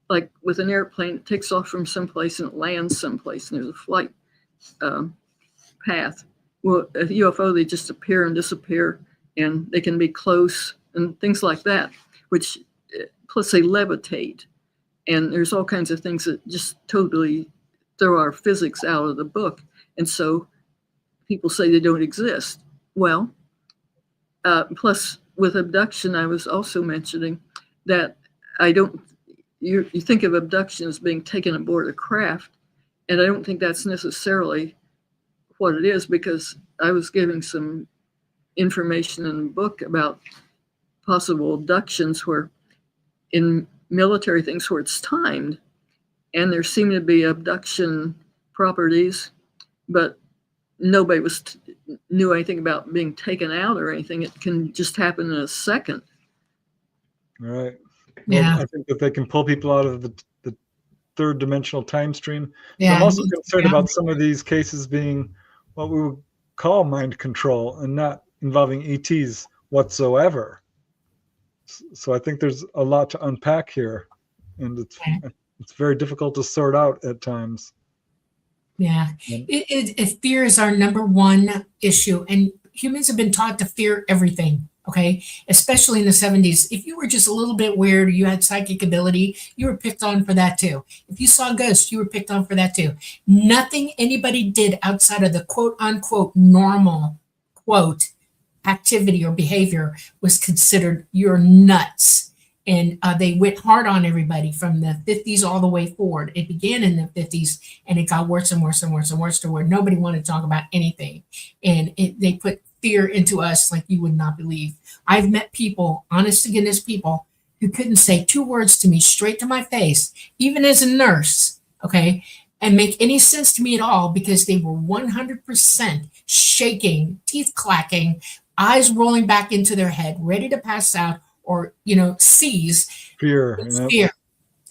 like with an airplane, it takes off from someplace and it lands someplace, and there's a flight path. Well, a UFO, they just appear and disappear, and they can be close and things like that, which plus they levitate. And there's all kinds of things that just totally throw our physics out of the book. And so people say they don't exist. Well, plus with abduction, I was also mentioning that you think of abduction as being taken aboard a craft, and I don't think that's necessarily what it is, because I was giving some information in the book about possible abductions where in military things where it's timed, and there seem to be abduction properties, but nobody knew anything about being taken out or anything. It can just happen in a second. Right. Yeah. Well, I think that they can pull people out of the third dimensional time stream. Yeah. I'm also concerned about some of these cases being what we would call mind control and not involving ETs whatsoever. So I think there's a lot to unpack here, and it's very difficult to sort out at times. Yeah, fear is our number one issue, and humans have been taught to fear everything. Okay, especially in the 70s. If you were just a little bit weird, or you had psychic ability, you were picked on for that too. If you saw ghosts, you were picked on for that too. Nothing anybody did outside of the quote unquote normal quote activity or behavior was considered you're nuts. And they went hard on everybody from the 50s all the way forward. It began in the 50s, and it got worse and worse and worse and worse to where nobody wanted to talk about anything. And they put fear into us like you would not believe. I've met people, honest to goodness people, who couldn't say 2 words to me straight to my face, even as a nurse, okay, and make any sense to me at all, because they were 100% shaking, teeth clacking, eyes rolling back into their head, ready to pass out, or seize fear. Fear.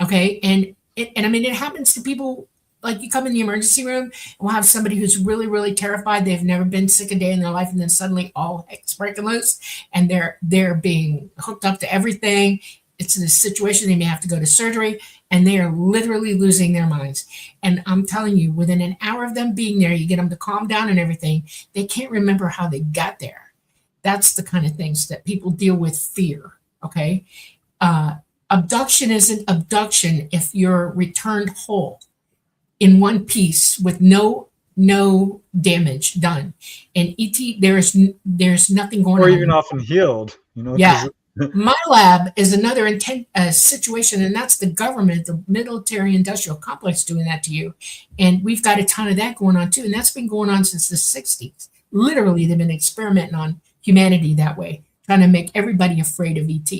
Okay. And I mean, it happens to people. Like, you come in the emergency room and we'll have somebody who's really, really terrified. They've never been sick a day in their life, and then suddenly all heck's breaking loose, and they're being hooked up to everything. It's in a situation they may have to go to surgery, and they are literally losing their minds. And I'm telling you, within an hour of them being there, you get them to calm down and everything, they can't remember how they got there. That's the kind of things that people deal with fear. Okay. Abduction isn't abduction if you're returned whole in one piece with no damage done. And ET, there's nothing going on. Or even often healed, Yeah. My lab is another situation, and that's the government, the military industrial complex doing that to you. And we've got a ton of that going on too. And that's been going on since the 60s. Literally, they've been experimenting on humanity that way, trying to make everybody afraid of ET.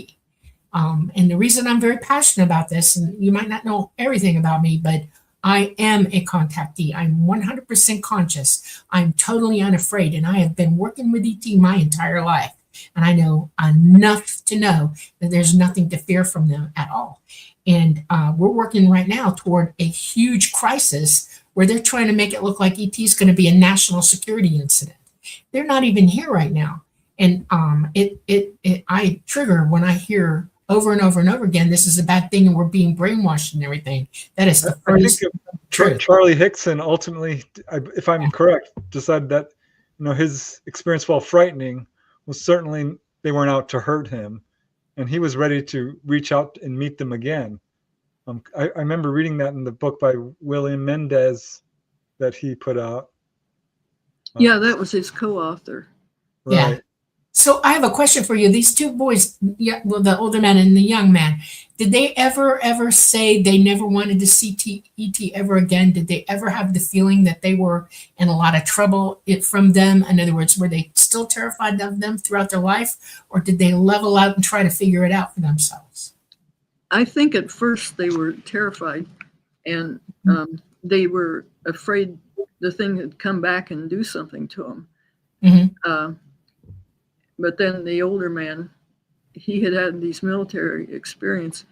And the reason I'm very passionate about this, and you might not know everything about me, but I am a contactee. I'm 100% conscious. I'm totally unafraid. And I have been working with ET my entire life. and I know enough to know that there's nothing to fear from them at all. And we're working right now toward a huge crisis where they're trying to make it look like ET is going to be a national security incident. They're not even here right now. And I trigger when I hear over and over and over again, this is a bad thing and we're being brainwashed and everything. That is the first truth. Charlie Hickson ultimately, if I'm correct, decided that his experience, while frightening, was certainly they weren't out to hurt him, and he was ready to reach out and meet them again. I remember reading that in the book by William Mendez that he put out. Yeah, that was his co-author. Right. Yeah. So I have a question for you. These two boys, the older man and the young man, did they ever say they never wanted to see ET ever again? Did they ever have the feeling that they were in a lot of trouble from them? In other words, were they still terrified of them throughout their life, or did they level out and try to figure it out for themselves? I think at first they were terrified, and they were afraid the thing had come back and do something to them. Mm-hmm. But then the older man, he had these military experience,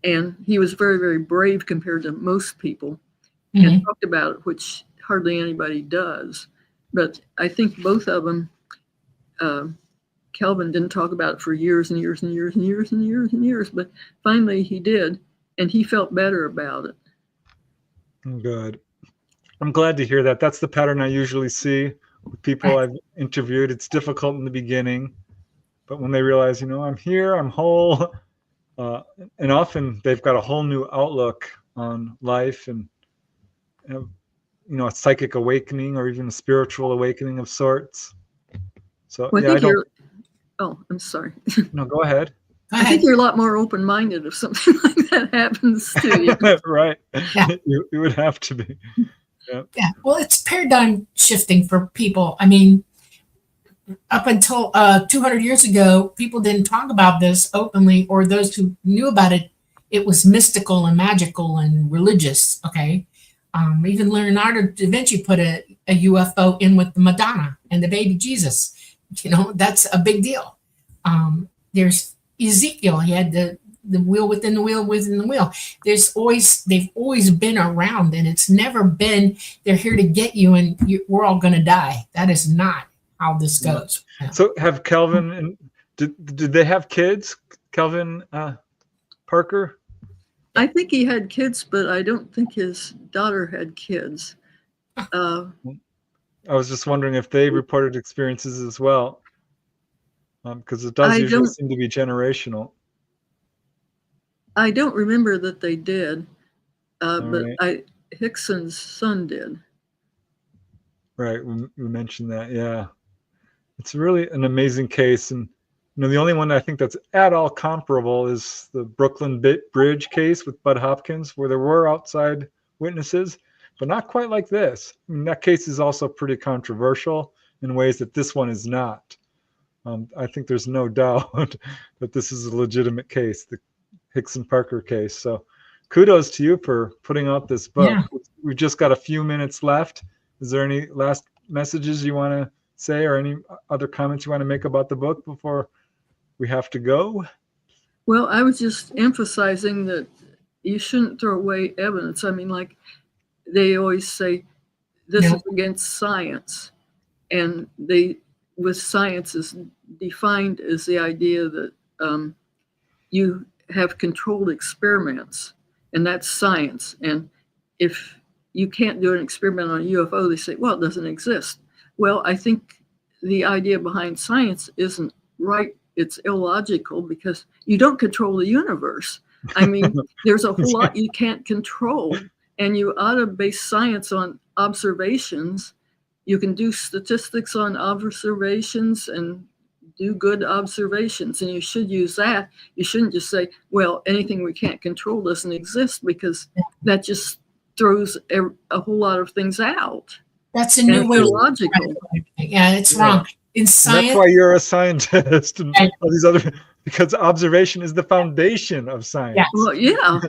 and he was very, very brave compared to most people, and talked about it, which hardly anybody does. But I think both of them, Kelvin didn't talk about it for years and years and years and years and years and years, but finally he did, and he felt better about it. Good. I'm glad to hear that. That's the pattern I usually see with people I've interviewed. It's difficult in the beginning, but when they realize, I'm here, I'm whole, and often they've got a whole new outlook on life and, a psychic awakening or even a spiritual awakening of sorts. So well, yeah, oh, I'm sorry. No, go ahead. I think you're a lot more open-minded if something like that happens to you. Right. Yeah. You would have to be. Yeah. Well, it's paradigm shifting for people. I mean, up until 200 years ago, people didn't talk about this openly, or those who knew about it, it was mystical and magical and religious. Okay. Even Leonardo da Vinci put a UFO in with the Madonna and the baby Jesus. That's a big deal. There's Ezekiel. He had the wheel within the wheel within the wheel. They've always been around, and it's never been they're here to get you and we're all going to die. That is not how this goes. Yeah. So have Kelvin and did they have kids? Kelvin Parker? I think he had kids, but I don't think his daughter had kids. I was just wondering if they reported experiences as well, because it does usually seem to be generational. I don't remember that they did, but right. Hickson's son did. Right, we mentioned that, yeah. It's really an amazing case, and the only one I think that's at all comparable is the Brooklyn Bridge case with Bud Hopkins, where there were outside witnesses, but not quite like this. I mean, that case is also pretty controversial in ways that this one is not. I think there's no doubt that this is a legitimate case, the Hickson Parker case. So kudos to you for putting out this book. Yeah. We've just got a few minutes left. Is there any last messages you want to say or any other comments you want to make about the book before we have to go? Well, I was just emphasizing that you shouldn't throw away evidence. I mean, like they always say, this is against science. And with science is defined as the idea that you have controlled experiments, and that's science. And if you can't do an experiment on a UFO, they say, well, it doesn't exist. Well, I think the idea behind science isn't right. It's illogical because you don't control the universe. I mean, there's a whole lot you can't control, and you ought to base science on observations. You can do statistics on observations and do good observations, and you should use that. You shouldn't just say, well, anything we can't control doesn't exist, because that just throws a whole lot of things out. That's a new way. Illogical. Yeah, it's wrong. In science, that's why you're a scientist and all these other, because observation is the foundation of science. Yes. Well, yeah.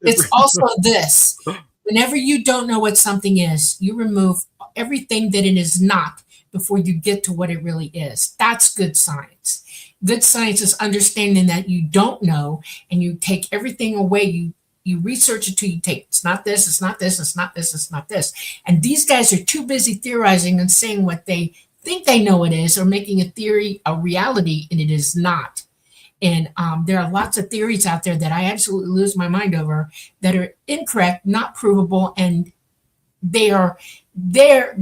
It's also this. Whenever you don't know what something is, you remove everything that it is not before you get to what it really is. That's good science. Good science is understanding that you don't know, and you take everything away. You research it till you take, it's not this, it's not this, it's not this, it's not this. And these guys are too busy theorizing and saying what they think they know it is, or making a theory a reality, and it is not. And there are lots of theories out there that I absolutely lose my mind over that are incorrect, not provable, and they're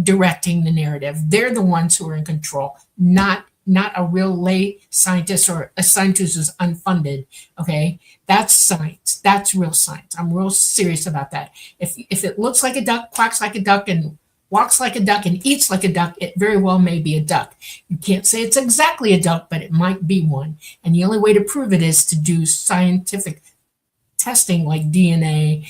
directing the narrative. They're the ones who are in control, not a real lay scientist or a scientist who's unfunded. Okay, that's science. That's real science. I'm real serious about that. If it looks like a duck, quacks like a duck, and walks like a duck and eats like a duck, it very well may be a duck. You can't say it's exactly a duck, but it might be one. And the only way to prove it is to do scientific testing like DNA,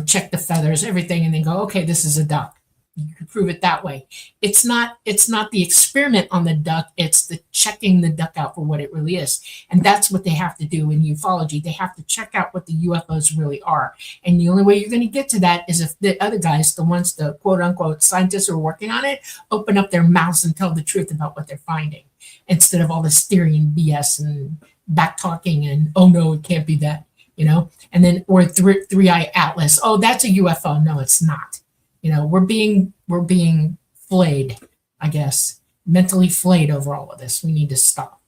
check the feathers, everything, and then go, okay, this is a duck. You can prove it that way. It's not the experiment on the duck, it's the checking the duck out for what it really is. And that's what they have to do in ufology. They have to check out what the UFOs really are. And the only way you're going to get to that is if the other guys, the ones, the quote unquote scientists who are working on it, open up their mouths and tell the truth about what they're finding, instead of all this theory and BS and back talking and, oh no, it can't be that, and then, or three-eye atlas. Oh, that's a UFO. No, it's not. We're being flayed, I guess, mentally flayed over all of this. We need to stop.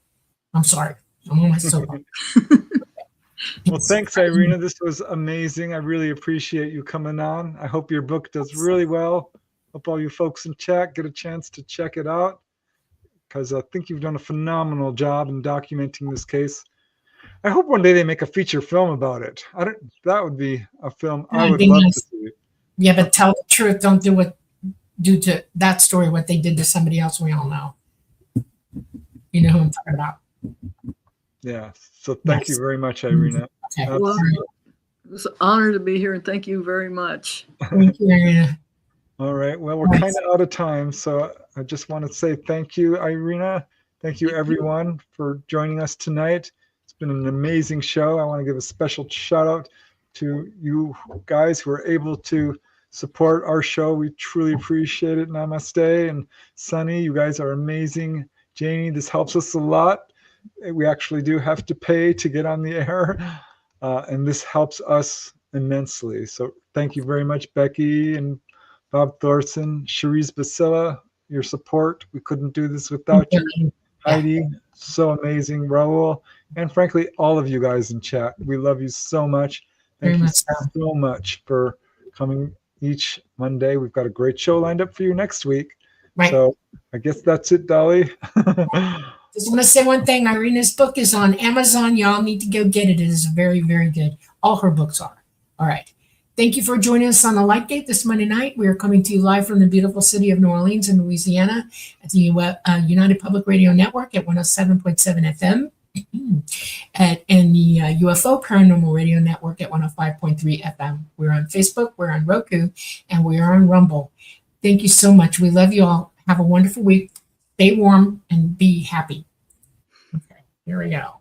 I'm sorry. I'm on my soapbox. Well, thanks, Irena. This was amazing. I really appreciate you coming on. I hope your book does really well. Hope all you folks in chat get a chance to check it out, because I think you've done a phenomenal job in documenting this case. I hope one day they make a feature film about it. That would be a film I would love to see. Yeah, but tell the truth. Don't do to that story what they did to somebody else we all know. You know who I'm talking about. Yeah. So thank you very much, Irena. Okay. Well, it was an honor to be here, and thank you very much. Thank you, Irena. All right. Well, we're kind of out of time, so I just want to say thank you, Irena. Thank you, everyone, for joining us tonight. It's been an amazing show. I want to give a special shout out to you guys who are able to support our show. We truly appreciate it. Namaste. And Sunny, you guys are amazing. Janie, this helps us a lot. We actually do have to pay to get on the air, and this helps us immensely. So thank you very much, Becky and Bob Thorson, Cherise Basila, your support. We couldn't do this without you. Heidi, so amazing. Raul, and frankly, all of you guys in chat. We love you so much. Thank you so much for coming each Monday. We've got a great show lined up for you next week. Right. So I guess that's it, Dolly. Just want to say one thing. Irena's book is on Amazon. Y'all need to go get it. It is very, very good. All her books are. All right. Thank you for joining us on the Lightgate this Monday night. We are coming to you live from the beautiful city of New Orleans in Louisiana at the United Public Radio Network at 107.7 FM. And the UFO Paranormal Radio Network at 105.3 FM. We're on Facebook, we're on Roku, and we are on Rumble. Thank you so much. We love you all. Have a wonderful week. Stay warm and be happy. Okay, here we go.